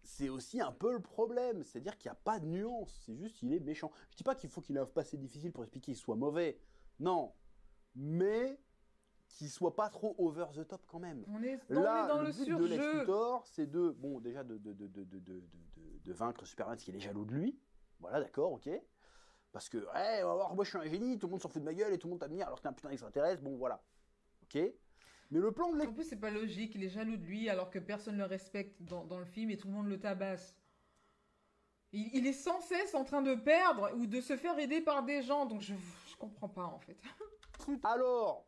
c'est aussi un peu le problème, c'est-à-dire qu'il n'y a pas de nuance, c'est juste qu'il est méchant. Je dis pas qu'il faut qu'il ait un passé difficile pour expliquer qu'il soit mauvais, non, mais qu'il soit pas trop over the top quand même. On est dans le surjeu. Le but de Lex Luthor, c'est de vaincre Superman parce qu'il est jaloux de lui. Voilà, d'accord, ok. Parce que, ouais, alors, moi je suis un génie, tout le monde s'en fout de ma gueule et tout le monde t'admire alors que t'es un putain d'extraterrestre, bon voilà. Ok. Mais le plan de Lex... En plus, c'est pas logique, il est jaloux de lui alors que personne ne le respecte dans le film et tout le monde le tabasse. Il est sans cesse en train de perdre ou de se faire aider par des gens, donc je comprends pas en fait. Alors,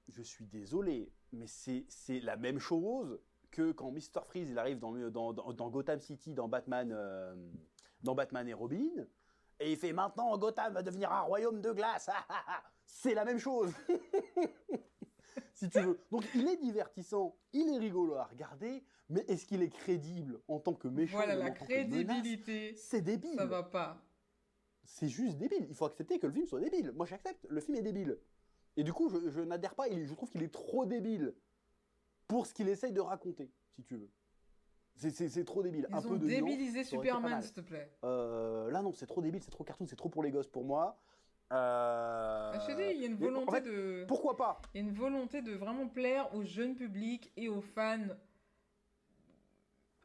je suis désolé, mais c'est la même chose que quand Mr. Freeze il arrive dans Gotham City, dans Batman et Robin, et il fait maintenant Gotham va devenir un royaume de glace. C'est la même chose. Si tu veux. Donc il est divertissant, il est rigolo à regarder, mais est-ce qu'il est crédible en tant que méchant? Voilà, la crédibilité. C'est débile. Ça va pas. C'est juste débile. Il faut accepter que le film soit débile. Moi j'accepte, le film est débile. Et du coup, je n'adhère pas, je trouve qu'il est trop débile pour ce qu'il essaye de raconter, si tu veux. C'est trop débile. Ils ont débilisé Superman, s'il te plaît. Là non, c'est trop débile, c'est trop cartoon, c'est trop pour les gosses pour moi. Je te dis, il y a une volonté en fait, pourquoi pas? Il y a une volonté de vraiment plaire au jeune public et aux fans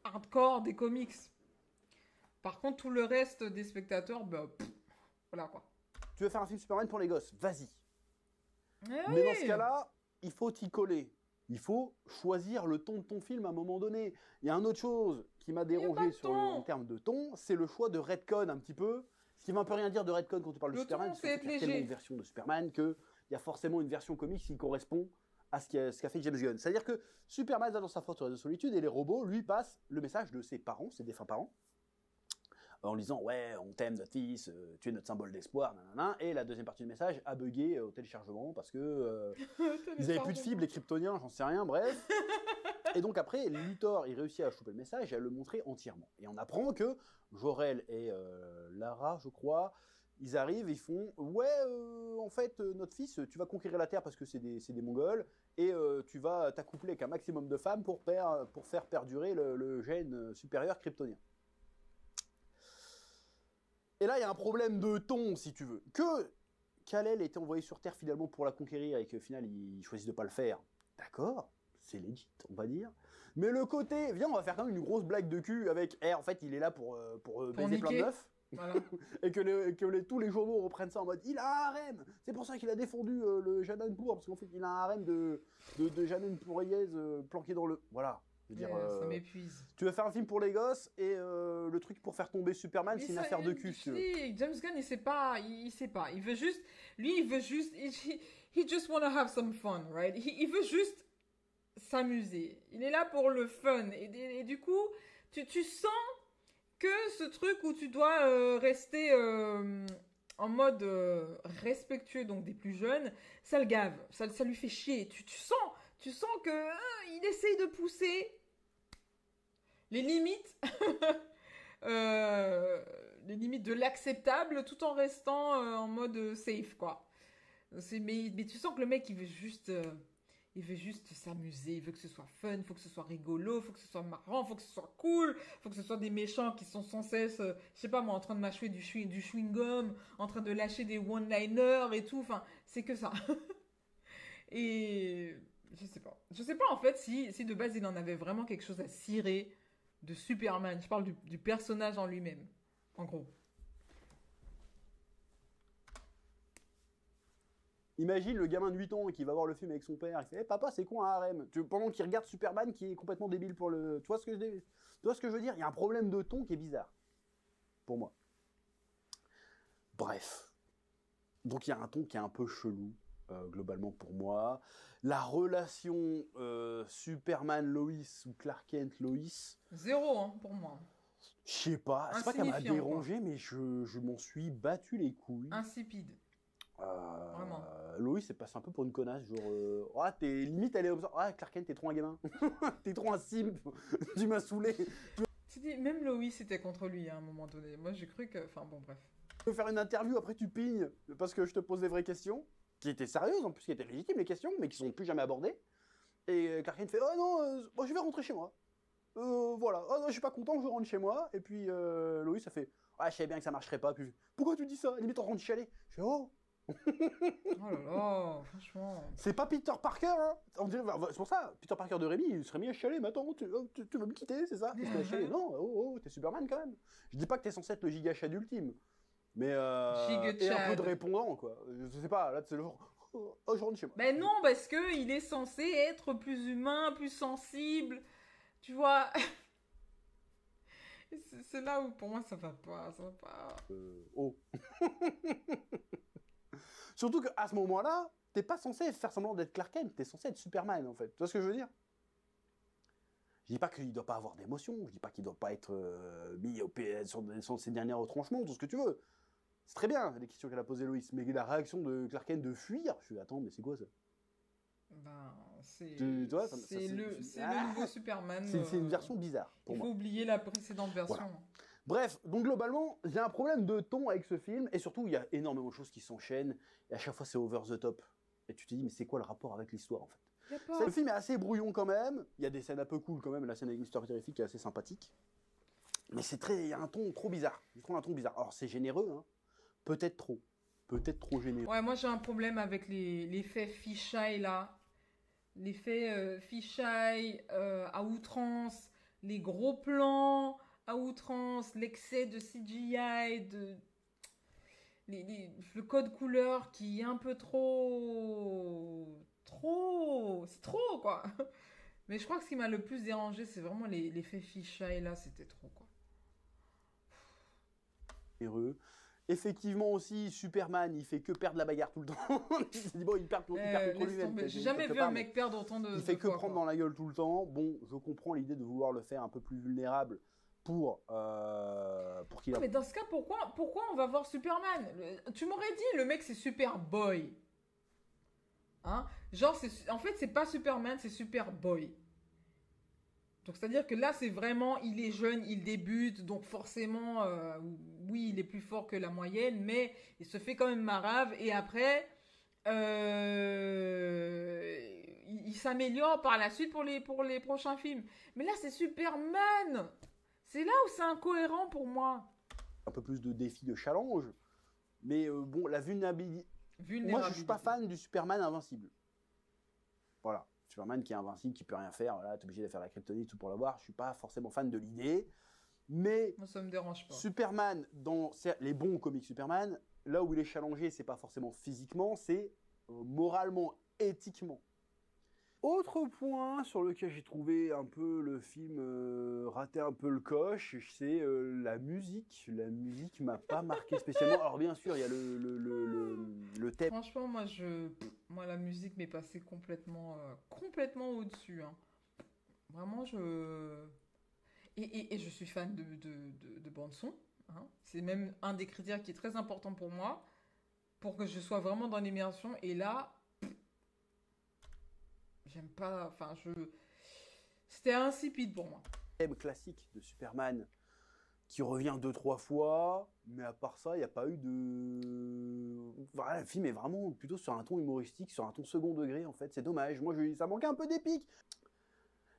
hardcore des comics. Par contre, tout le reste des spectateurs, voilà quoi. Tu veux faire un film Superman pour les gosses? Vas-y. Mais dans ce cas-là, il faut t'y coller. Il faut choisir le ton de ton film à un moment donné. Il y a une autre chose qui m'a dérangé en termes de ton, c'est le choix de retcon un petit peu. Ce qui ne veut un peu rien dire de retcon quand tu parles de Superman, parce qu'il y a tellement de versions de Superman qu'il y a forcément une version comics qui correspond à ce qu'a fait James Gunn. C'est-à-dire que Superman va dans sa forteresse de solitude et les robots lui passent le message de ses parents, ses défunts parents, en lui disant « Ouais, on t'aime, notre fils, tu es notre symbole d'espoir, nanana. » Et la deuxième partie du message a bugué au téléchargement parce que ils n'avaient plus de fibres, les kryptoniens, j'en sais rien, bref. Et donc après, Luthor, il réussit à choper le message et à le montrer entièrement. Et on apprend que Jor-El et Lara, je crois, ils arrivent et ils font « Ouais, en fait, notre fils, tu vas conquérir la Terre parce que c'est des Mongols, et tu vas t'accoupler avec un maximum de femmes pour faire perdurer le gène supérieur kryptonien. » Et là, il y a un problème de ton, si tu veux. Que Kal-El ait été envoyé sur Terre finalement pour la conquérir et qu'au final, il choisit de ne pas le faire. D'accord, c'est legit, on va dire. Mais le côté, viens, on va faire quand même une grosse blague de cul avec, en fait, il est là pour baiser plein de meufs. Voilà. Et que tous les journaux reprennent ça en mode, il a un harem. C'est pour ça qu'il a défendu le Jananpour, parce qu'en fait, il a un harem de Jananpouriaises planqué dans le... Voilà. Dire, ça m'épuise. Tu veux faire un film pour les gosses et le truc pour faire tomber Superman, c'est une affaire de cul. James Gunn, il sait pas. Il veut juste. Lui, il veut juste. He just wanna have some fun, right? Il veut juste s'amuser. Il est là pour le fun. Et du coup, tu sens que ce truc où tu dois rester en mode respectueux, donc des plus jeunes, ça le gave. Ça lui fait chier. Tu sens que il essaye de pousser les limites, les limites de l'acceptable, tout en restant en mode safe, quoi. Mais tu sens que le mec, il veut juste s'amuser, il veut que ce soit fun, il faut que ce soit rigolo, il faut que ce soit marrant, il faut que ce soit cool, il faut que ce soit des méchants qui sont sans cesse, je sais pas moi, en train de mâcher du chewing-gum, en train de lâcher des one-liners et tout, enfin, c'est que ça. Et Je sais pas. Je sais pas en fait si de base il en avait vraiment quelque chose à cirer de Superman. Je parle du personnage en lui-même, en gros. Imagine le gamin de 8 ans qui va voir le film avec son père, il fait hey, papa, c'est quoi un harem pendant qu'il regarde Superman qui est complètement débile pour le. Tu vois ce que je veux dire? Il y a un problème de ton qui est bizarre. Pour moi. Bref. Donc il y a un ton qui est un peu chelou, globalement pour moi. La relation Superman-Lois ou Clark Kent-Lois. 0 hein, pour moi. Je sais pas, c'est pas qu'elle m'a Insignifiant, dérangé, mais je m'en suis battu les couilles. Insipide. Vraiment. Lois s'est passé un peu pour une connasse, genre t'es limite elle est comme ça. Ah Clark Kent, t'es trop un gamin. T'es trop un simp. Tu m'as saoulé. Tu dis, même Lois était contre lui à un moment donné. Moi j'ai cru que. Enfin bon, bref. Tu peux faire une interview, après tu pignes parce que je te pose des vraies questions, qui étaient sérieuses en plus, qui étaient légitimes les questions, mais qui sont plus jamais abordées. Et Clark Kent fait oh non, moi je vais rentrer chez moi. Voilà, oh non, je suis pas content, je rentre chez moi. Et puis Lois ça fait ah je savais bien que ça marcherait pas. Puis pourquoi tu dis ça? Limite en train de chialer. Je fais oh. Oh là là, franchement. C'est pas Peter Parker, hein. On dirait, c'est pour ça, Peter Parker de Rémi, il serait mis à chialer, mais attends, tu veux me quitter, c'est ça? À chialer. Non, t'es Superman quand même. Je dis pas que t'es censé être le giga chad ultime, mais et un peu de répondant, quoi. Je sais pas, là c'est le genre, oh, je rentre chez moi. Ben non, parce que il est censé être plus humain, plus sensible, tu vois. C'est là où pour moi ça va pas, ça va pas. Oh. Surtout qu'à ce moment-là, t'es pas censé faire semblant d'être Clark Kent, t'es censé être Superman en fait. Tu vois ce que je veux dire? Je dis pas qu'il doit pas avoir d'émotion, je dis pas qu'il doit pas être mis au PS sur ses derniers retranchements, tout ce que tu veux. C'est très bien les questions qu'elle a posées Lois, mais la réaction de Clark Kent de fuir, je suis attends, mais c'est quoi ça? Ben, c'est le nouveau Superman. C'est une version bizarre pour moi. Il faut oublier la précédente version. Voilà. Bref, donc globalement, j'ai un problème de ton avec ce film, et surtout, il y a énormément de choses qui s'enchaînent, et à chaque fois, c'est over the top. Et tu te dis, mais c'est quoi le rapport avec l'histoire, en fait? Le film est assez brouillon quand même, il y a des scènes un peu cool quand même, la scène avec Mr. Terrific est assez sympathique, mais il y a un ton trop bizarre. Je trouve un ton bizarre. Alors, c'est généreux, hein, peut-être trop généreux. Ouais, moi, j'ai un problème avec l'effet fisheye, là. L'effet fisheye à outrance, les gros plans à outrance, l'excès de CGI, le code couleur qui est un peu c'est trop quoi. Mais je crois que ce qui m'a le plus dérangé, c'est vraiment l'effet fisheye là, c'était trop quoi. Généreux. Effectivement aussi, Superman, il fait que perdre la bagarre tout le temps. Bon, il perd contre lui-même. J'ai jamais vu un mec perdre autant de Il fait que fois, prendre quoi. dans la gueule tout le temps. Bon, je comprends l'idée de vouloir le faire un peu plus vulnérable pour qu'il... Mais dans ce cas, pourquoi on va voir Superman? Tu m'aurais dit, le mec c'est Superboy. Hein? Genre, en fait, c'est pas Superman, c'est Superboy. Donc, c'est-à-dire que là, c'est vraiment, il est jeune, il débute, donc forcément, oui, il est plus fort que la moyenne, mais il se fait quand même marave, et après, il s'améliore par la suite pour les prochains films. Mais là, c'est Superman! C'est là où c'est incohérent pour moi. Un peu plus de défis, de challenge, mais bon, la vulnérabilité... Moi, je suis pas fan du Superman invincible. Voilà. Superman qui est invincible, qui peut rien faire, voilà, t'es obligé de faire la kryptonite tout pour l'avoir. Je suis pas forcément fan de l'idée, mais moi ça me dérange pas. Superman dans les bons comics Superman, là où il est challengé, c'est pas forcément physiquement, c'est moralement, éthiquement. Autre point sur lequel j'ai trouvé un peu le film rater un peu le coche, c'est la musique. La musique m'a pas marqué spécialement. Alors bien sûr, il y a le thème. Franchement, moi la musique m'est passée complètement au-dessus. Hein. Vraiment, et je suis fan de bande son. Hein. C'est même un des critères qui est très important pour moi, pour que je sois vraiment dans l'immersion. Et là, j'aime pas. Enfin, c'était insipide pour moi. Thème classique de Superman qui revient 2-3 fois, mais à part ça, il n'y a pas eu de... Voilà, le film est vraiment plutôt sur un ton humoristique, sur un ton second degré, en fait. C'est dommage. Moi, ça manquait un peu d'épique.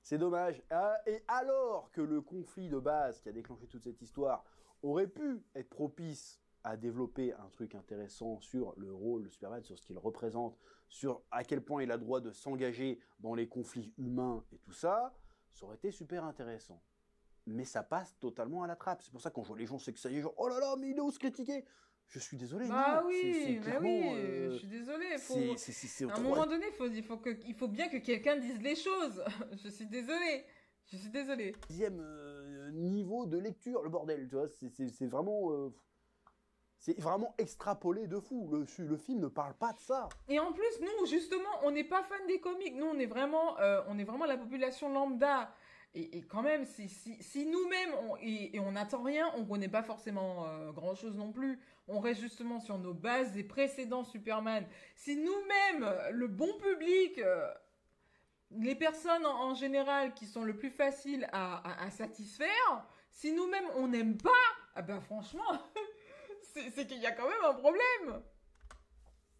C'est dommage. Et alors que le conflit de base qui a déclenché toute cette histoire aurait pu être propice à développer un truc intéressant sur le rôle de Superman, sur ce qu'il représente, sur à quel point il a le droit de s'engager dans les conflits humains et tout ça, ça aurait été super intéressant. Mais ça passe totalement à la trappe. C'est pour ça que quand je vois les gens s'exciter, genre oh là là, mais il ose critiquer. Je suis désolé. Bah non, oui, c'est clairement, je suis désolée. À un trop- moment donné, il faut bien que quelqu'un dise les choses. Je suis désolée. Je suis désolée. Dixième niveau de lecture, le bordel, tu vois, c'est vraiment extrapolé de fou. Le film ne parle pas de ça. Et en plus, nous, justement, on n'est pas fan des comics. Nous, on est vraiment la population lambda. Et quand même, si nous-mêmes, et on n'attend rien, on connaît pas forcément grand-chose non plus, on reste justement sur nos bases des précédents Superman. Si nous-mêmes, le bon public, les personnes en général qui sont le plus faciles à satisfaire, si nous-mêmes, on n'aime pas, ah ben franchement, c'est qu'il y a quand même un problème.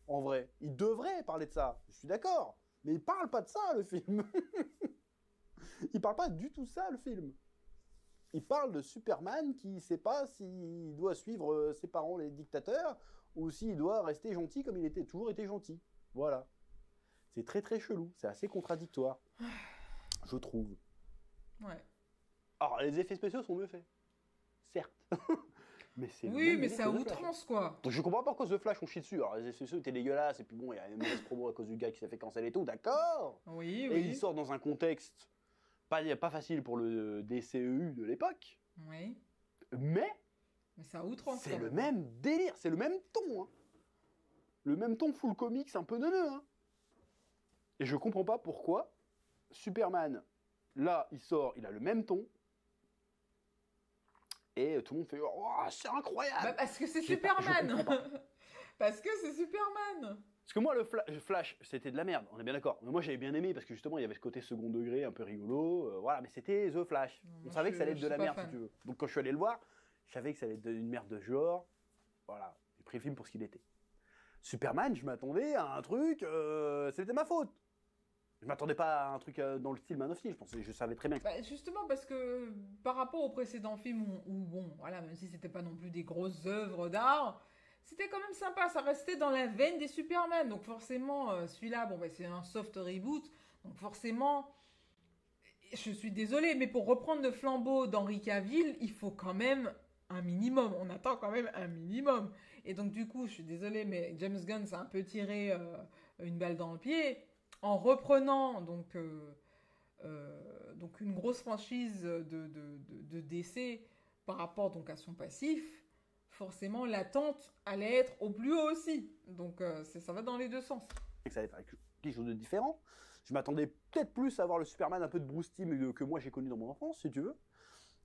En vrai, il devrait parler de ça. Je suis d'accord. Mais il parle pas de ça, le film. Il parle pas du tout ça, le film. Il parle de Superman qui sait pas s'il doit suivre ses parents, les dictateurs, ou s'il doit rester gentil comme il était toujours été gentil. Voilà. C'est très très chelou. C'est assez contradictoire. Je trouve. Ouais. Alors, les effets spéciaux sont mieux faits. Certes. Mais c'est oui, mais c'est à outrance, quoi. Donc, je comprends pas pourquoi The Flash on chie dessus. Alors, les effets spéciaux étaient dégueulasses, et puis bon, il y a une mauvaise promo à cause du gars qui s'est fait cancel et tout, d'accord. Oui, et il sort dans un contexte pas facile pour le DCEU de l'époque. Oui. Mais c'est à outrance. C'est le même délire, c'est le même ton. Hein. Le même ton full comics, un peu neuneux. Hein. Et je comprends pas pourquoi Superman, là, il sort, il a le même ton. Et tout le monde fait oh, c'est incroyable. Bah parce que c'est Superman. Parce que c'est Superman. Parce que moi, le Flash, c'était de la merde, on est bien d'accord. Mais moi, j'avais bien aimé parce que justement, il y avait ce côté second degré, un peu rigolo. Voilà, mais c'était The Flash. On savait que ça allait être de la merde, si tu veux. Donc quand je suis allé le voir, je savais que ça allait être une merde de genre. Voilà, j'ai pris le film pour ce qu'il était. Superman, je m'attendais à un truc, c'était ma faute. Je m'attendais pas à un truc dans le style Man of Steel, je savais très bien. Bah justement parce que par rapport aux précédents films où bon, voilà, même si c'était pas non plus des grosses œuvres d'art, c'était quand même sympa, ça restait dans la veine des Superman. Donc forcément, celui-là, bon, bah, c'est un soft reboot, donc forcément, je suis désolée, mais pour reprendre le flambeau d'Henry Cavill, il faut quand même un minimum. On attend quand même un minimum. Et donc du coup, je suis désolée, mais James Gunn s'est un peu tiré une balle dans le pied en reprenant donc une grosse franchise de DC par rapport donc à son passif. Forcément, l'attente allait être au plus haut aussi. Donc ça va dans les deux sens. Ça allait être quelque chose de différent. Je m'attendais peut-être plus à voir le Superman un peu de Bruce Timm que moi j'ai connu dans mon enfance, si tu veux.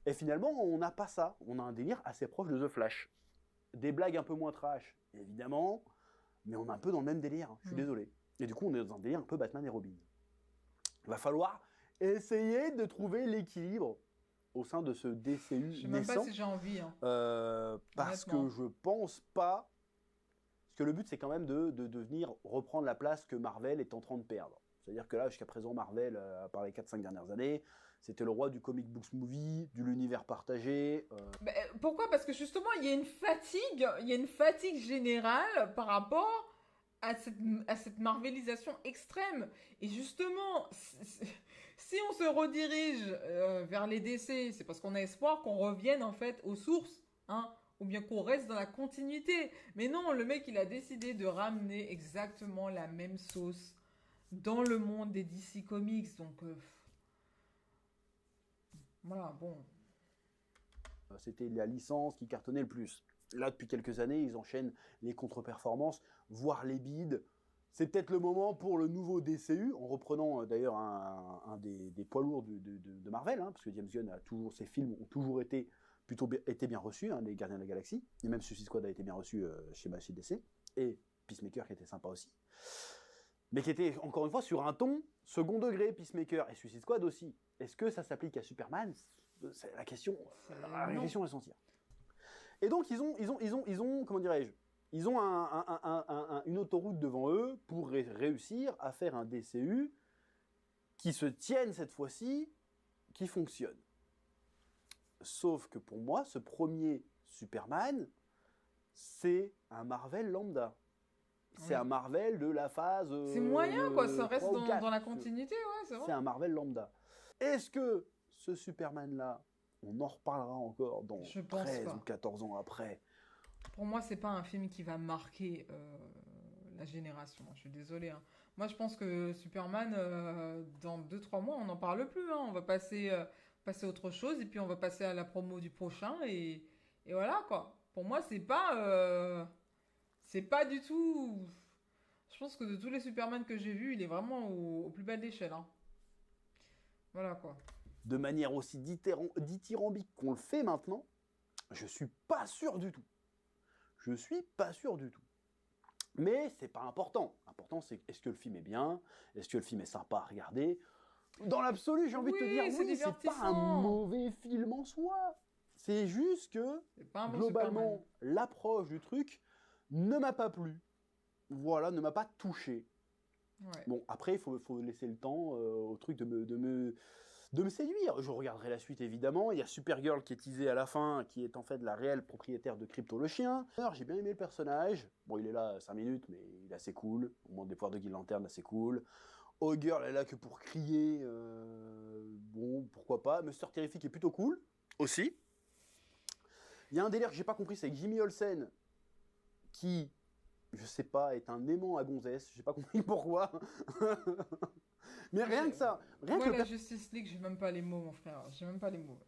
Et finalement, on n'a pas ça. On a un délire assez proche de The Flash. Des blagues un peu moins trash, évidemment, mais on est un peu dans le même délire. Je suis désolé. Et du coup, on est dans un délire un peu Batman et Robin. Il va falloir essayer de trouver l'équilibre au sein de ce DCU je sais naissant. même pas si j'ai envie. Hein. Parce que je pense pas... Parce que le but, c'est quand même de venir reprendre la place que Marvel est en train de perdre. C'est-à-dire que là, jusqu'à présent, Marvel, par les 4-5 dernières années, c'était le roi du comic books movie, du l'univers partagé. Bah, pourquoi ? Parce que justement, il y a une fatigue générale par rapport à cette marvelisation extrême. Et justement, si on se redirige vers les DC, c'est parce qu'on a espoir qu'on revienne en fait aux sources, hein, ou bien qu'on reste dans la continuité. Mais non, le mec, il a décidé de ramener exactement la même sauce dans le monde des DC Comics. Donc, voilà, bon. C'était la licence qui cartonnait le plus. Là, depuis quelques années, ils enchaînent les contre-performances, voire les bides. C'est peut-être le moment pour le nouveau DCU, en reprenant d'ailleurs un des poids lourds de Marvel, hein, parce que James Gunn ses films ont toujours été bien reçus, hein, les Gardiens de la Galaxie, et même Suicide Squad a été bien reçu chez DC, et Peacemaker qui était sympa aussi, mais qui était encore une fois sur un ton second degré, Peacemaker et Suicide Squad aussi. Est-ce que ça s'applique à Superman ? C'est la question essentielle. Et donc ils ont comment dirais-je, ils ont une autoroute devant eux pour réussir à faire un DCU qui se tienne cette fois-ci, qui fonctionne. Sauf que pour moi, ce premier Superman, c'est un Marvel lambda. C'est Oui. un Marvel de la phase. C'est moyen, quoi. Ça reste 3 ou 4. dans la continuité, ouais, c'est C'est vrai. un Marvel lambda. Est-ce que ce Superman-là, on en reparlera encore dans Je pense 13 pas. ou 14 ans après? Pour moi, c'est pas un film qui va marquer la génération. Je suis désolée, hein. Moi, je pense que Superman, dans 2 3 mois, on n'en parle plus, hein. On va passer à autre chose et puis on va passer à la promo du prochain et voilà, quoi. Pour moi, c'est pas du tout. Je pense que de tous les Superman que j'ai vus, il est vraiment au plus bas de l'échelle, hein. Voilà, quoi. De manière aussi dithyrambique qu'on le fait maintenant, je suis pas sûr du tout. Je suis pas sûr du tout. Mais c'est pas important. L'important, c'est est-ce que le film est bien? Est-ce que le film est sympa à regarder? Dans l'absolu, j'ai envie de te Oui, dire, c'est oui, c'est pas un divertissant. mauvais film en soi. C'est juste que, C'est pas un bon globalement, Superman. l'approche du truc ne m'a pas plu. Voilà, ne m'a pas touché. Ouais. Bon, après, il faut laisser le temps au truc de me séduire. Je regarderai la suite, évidemment. Il y a Supergirl qui est teasée à la fin, qui est en fait la réelle propriétaire de Krypto le chien. Alors, j'ai bien aimé le personnage. Bon, il est là 5 minutes, mais il est assez cool. Au moins des pouvoirs de Green Lantern, assez cool. Girl, elle est là que pour crier. Bon, pourquoi pas. Mr. Terrific est plutôt cool, aussi. Il y a un délire que j'ai pas compris, c'est que Jimmy Olsen, qui, je sais pas, est un aimant à gonzesse. J'ai pas compris pourquoi. Mais rien que ça. Rien Moi, que la Justice League, j'ai même pas les mots, mon frère. J'ai même pas les mots.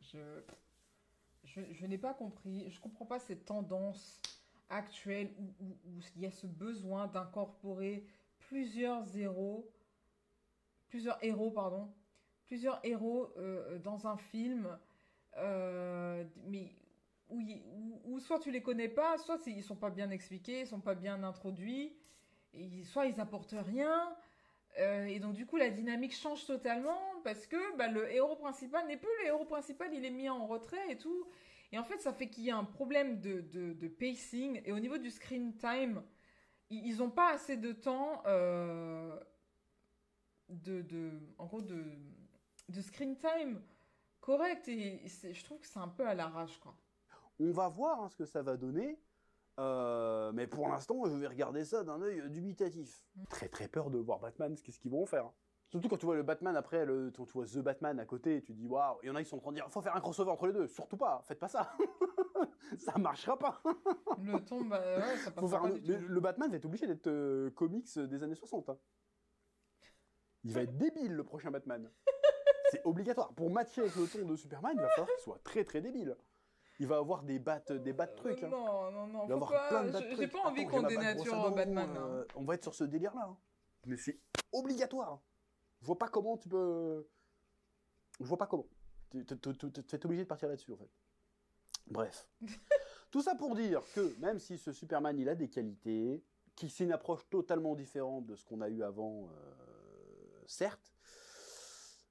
Je n'ai pas compris. Je comprends pas cette tendance actuelle où il y a ce besoin d'incorporer plusieurs héros, pardon, plusieurs héros dans un film, mais où soit tu les connais pas, soit ils sont pas bien expliqués, ils sont pas bien introduits, et soit ils apportent rien. Et donc du coup la dynamique change totalement parce que bah, le héros principal n'est plus le héros principal, il est mis en retrait et tout. Et en fait ça fait qu'il y a un problème de pacing et au niveau du screen time, ils n'ont pas assez de temps en gros de screen time correct et je trouve que c'est un peu à l'arrache quoi. on va voir ce que ça va donner. Mais pour l'instant, je vais regarder ça d'un œil dubitatif. Très très peur de voir Batman, qu'est-ce qu'ils vont faire. Surtout quand tu vois le Batman après, tu vois The Batman à côté, et tu dis waouh, il y en a qui sont en train de dire faut faire un crossover entre les deux. Surtout pas, faites pas ça. Ça marchera pas. Le ton, bah ouais, ça Faut passera faire pas un- du tout. Le Batman va être obligé d'être comics des années 60. Il va être débile le prochain Batman. C'est obligatoire. Pour matcher avec le ton de Superman, il va falloir qu'il soit très très débile. Il va avoir des battes trucs. Non, non, non, Il va faut avoir plein de pas. battes J'ai trucs. pas envie Attends, qu'on j'ai ma batte brosse à dénature dents, Batman, hein. on va être sur ce délire-là. Mais c'est obligatoire. Je vois pas comment tu peux. Je vois pas comment. Tu es obligé de partir là-dessus, en fait. Bref. Tout ça pour dire que, même si ce Superman, il a des qualités, qui c'est une approche totalement différente de ce qu'on a eu avant, certes,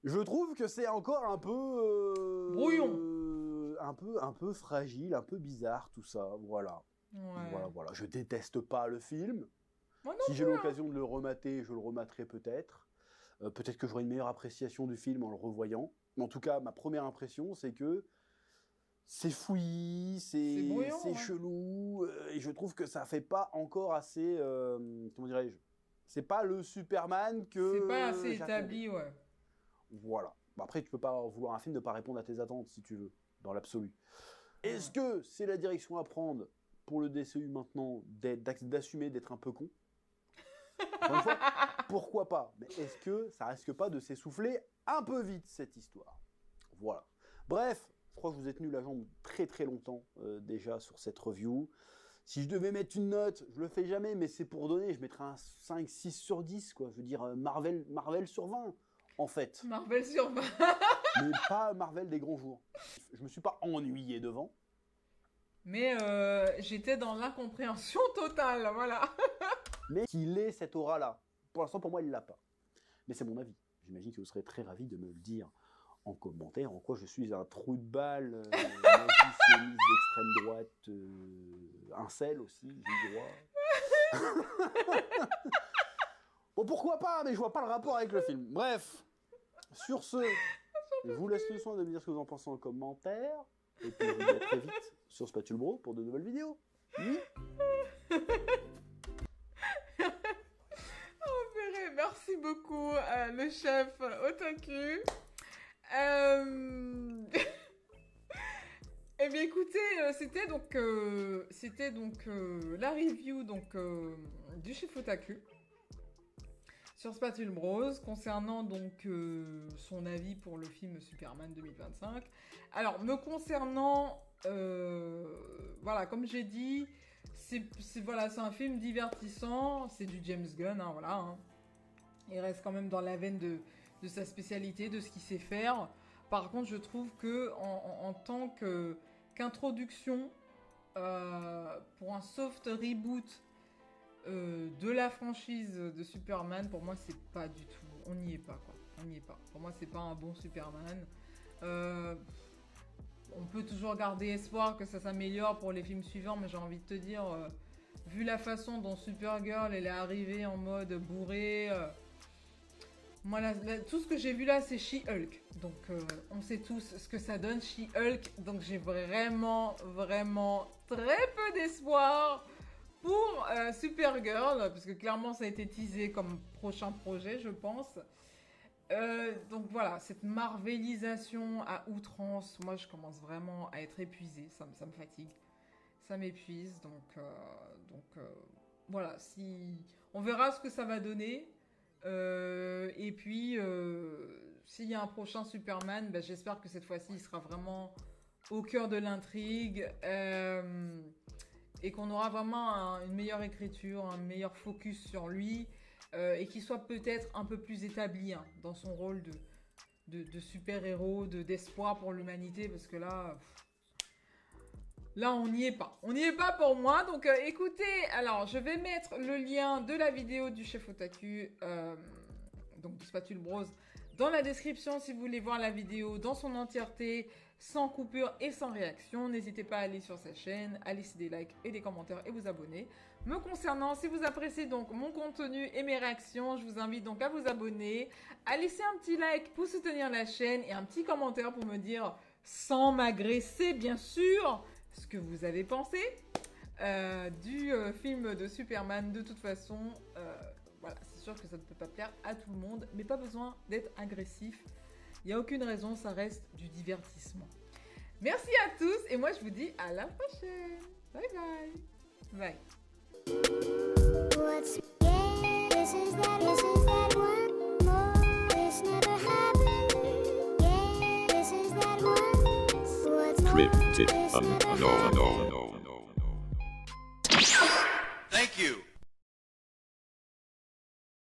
je trouve que c'est encore un peu. Brouillon. Un peu fragile, un peu bizarre, tout ça. Voilà. Ouais. Voilà. Je déteste pas le film. Moi non Si j'ai plus, hein. l'occasion de le remater, je le rematerai peut-être. Peut-être que j'aurai une meilleure appréciation du film en le revoyant. Mais en tout cas, ma première impression, c'est que c'est fouillis, C'est brouillon, c'est ouais. chelou, et je trouve que ça fait pas encore assez, comment dirais-je, c'est pas le Superman que C'est pas assez j'attendais. établi, ouais. Voilà. Bon, après, tu peux pas vouloir un film ne pas répondre à tes attentes, si tu veux, dans l'absolu. Est-ce que c'est la direction à prendre pour le DCU maintenant, d'assumer d'être un peu con? Encore une fois, pourquoi pas? Mais est-ce que ça risque pas de s'essouffler un peu vite, cette histoire? Voilà. Bref, je crois que je vous ai tenu la jambe très très longtemps déjà sur cette review. Si je devais mettre une note, je le fais jamais, mais c'est pour donner, je mettrais un 5-6 sur 10, quoi. Je veux dire Marvel sur 20, en fait. Marvel sur 20. Mais pas Marvel des grands jours. Je me suis pas ennuyé devant. Mais j'étais dans l'incompréhension totale, voilà. Mais qu'il ait cette aura-là. Pour l'instant, pour moi, il l'a pas. Mais c'est mon avis. J'imagine que vous serez très ravis de me le dire en commentaire, en quoi je suis un trou de balle, nazi-sioniste d'extrême droite, incel aussi, j'ai droit. Bon, pourquoi pas, mais je vois pas le rapport avec le film. Bref, sur ce, je vous laisse le soin de me dire ce que vous en pensez en commentaire. Et puis je vous dis à très vite sur Spatule Bro pour de nouvelles vidéos. Oui. Oh, purée, merci beaucoup, le chef Otaku. Eh bien, écoutez, c'était donc la review du chef Otaku sur Spatule Bros concernant donc son avis pour le film Superman 2025. Alors, me concernant, voilà, comme j'ai dit, c'est un film divertissant, c'est du James Gunn, hein, voilà. Hein. Il reste quand même dans la veine de sa spécialité, de ce qu'il sait faire. Par contre, je trouve que en tant qu'introduction pour un soft reboot de la franchise de Superman, pour moi, c'est pas du tout. On n'y est pas, quoi. On n'y est pas. Pour moi, c'est pas un bon Superman. On peut toujours garder espoir que ça s'améliore pour les films suivants, mais j'ai envie de te dire, vu la façon dont Supergirl elle est arrivée en mode bourré, moi tout ce que j'ai vu là c'est She-Hulk, donc on sait tous ce que ça donne She-Hulk, donc j'ai vraiment très peu d'espoir pour Supergirl, parce que clairement ça a été teasé comme prochain projet, je pense. Donc voilà, cette marvelisation à outrance, moi je commence vraiment à être épuisée, ça me fatigue, ça m'épuise, donc voilà, on verra ce que ça va donner, et puis s'il y a un prochain Superman, ben, j'espère que cette fois-ci il sera vraiment au cœur de l'intrigue, et qu'on aura vraiment une meilleure écriture, un meilleur focus sur lui, et qu'il soit peut-être un peu plus établi hein, dans son rôle de super-héros, d'espoir pour l'humanité, parce que là on n'y est pas. On n'y est pas pour moi, donc écoutez, alors je vais mettre le lien de la vidéo du chef Otaku, donc de Spatule Bros, dans la description si vous voulez voir la vidéo dans son entièreté, sans coupure et sans réaction. N'hésitez pas à aller sur sa chaîne, à laisser des likes et des commentaires et vous abonner. Me concernant, si vous appréciez donc mon contenu et mes réactions, je vous invite donc à vous abonner, à laisser un petit like pour soutenir la chaîne et un petit commentaire pour me dire, sans m'agresser bien sûr, ce que vous avez pensé du film de Superman. De toute façon, voilà, c'est sûr que ça ne peut pas plaire à tout le monde, mais pas besoin d'être agressif. Il n'y a aucune raison, ça reste du divertissement. Merci à tous et moi je vous dis à la prochaine. Bye bye. Bye. What's yeah, this is that one more. This never happened. Yeah, this is that one. What's cryptid. No.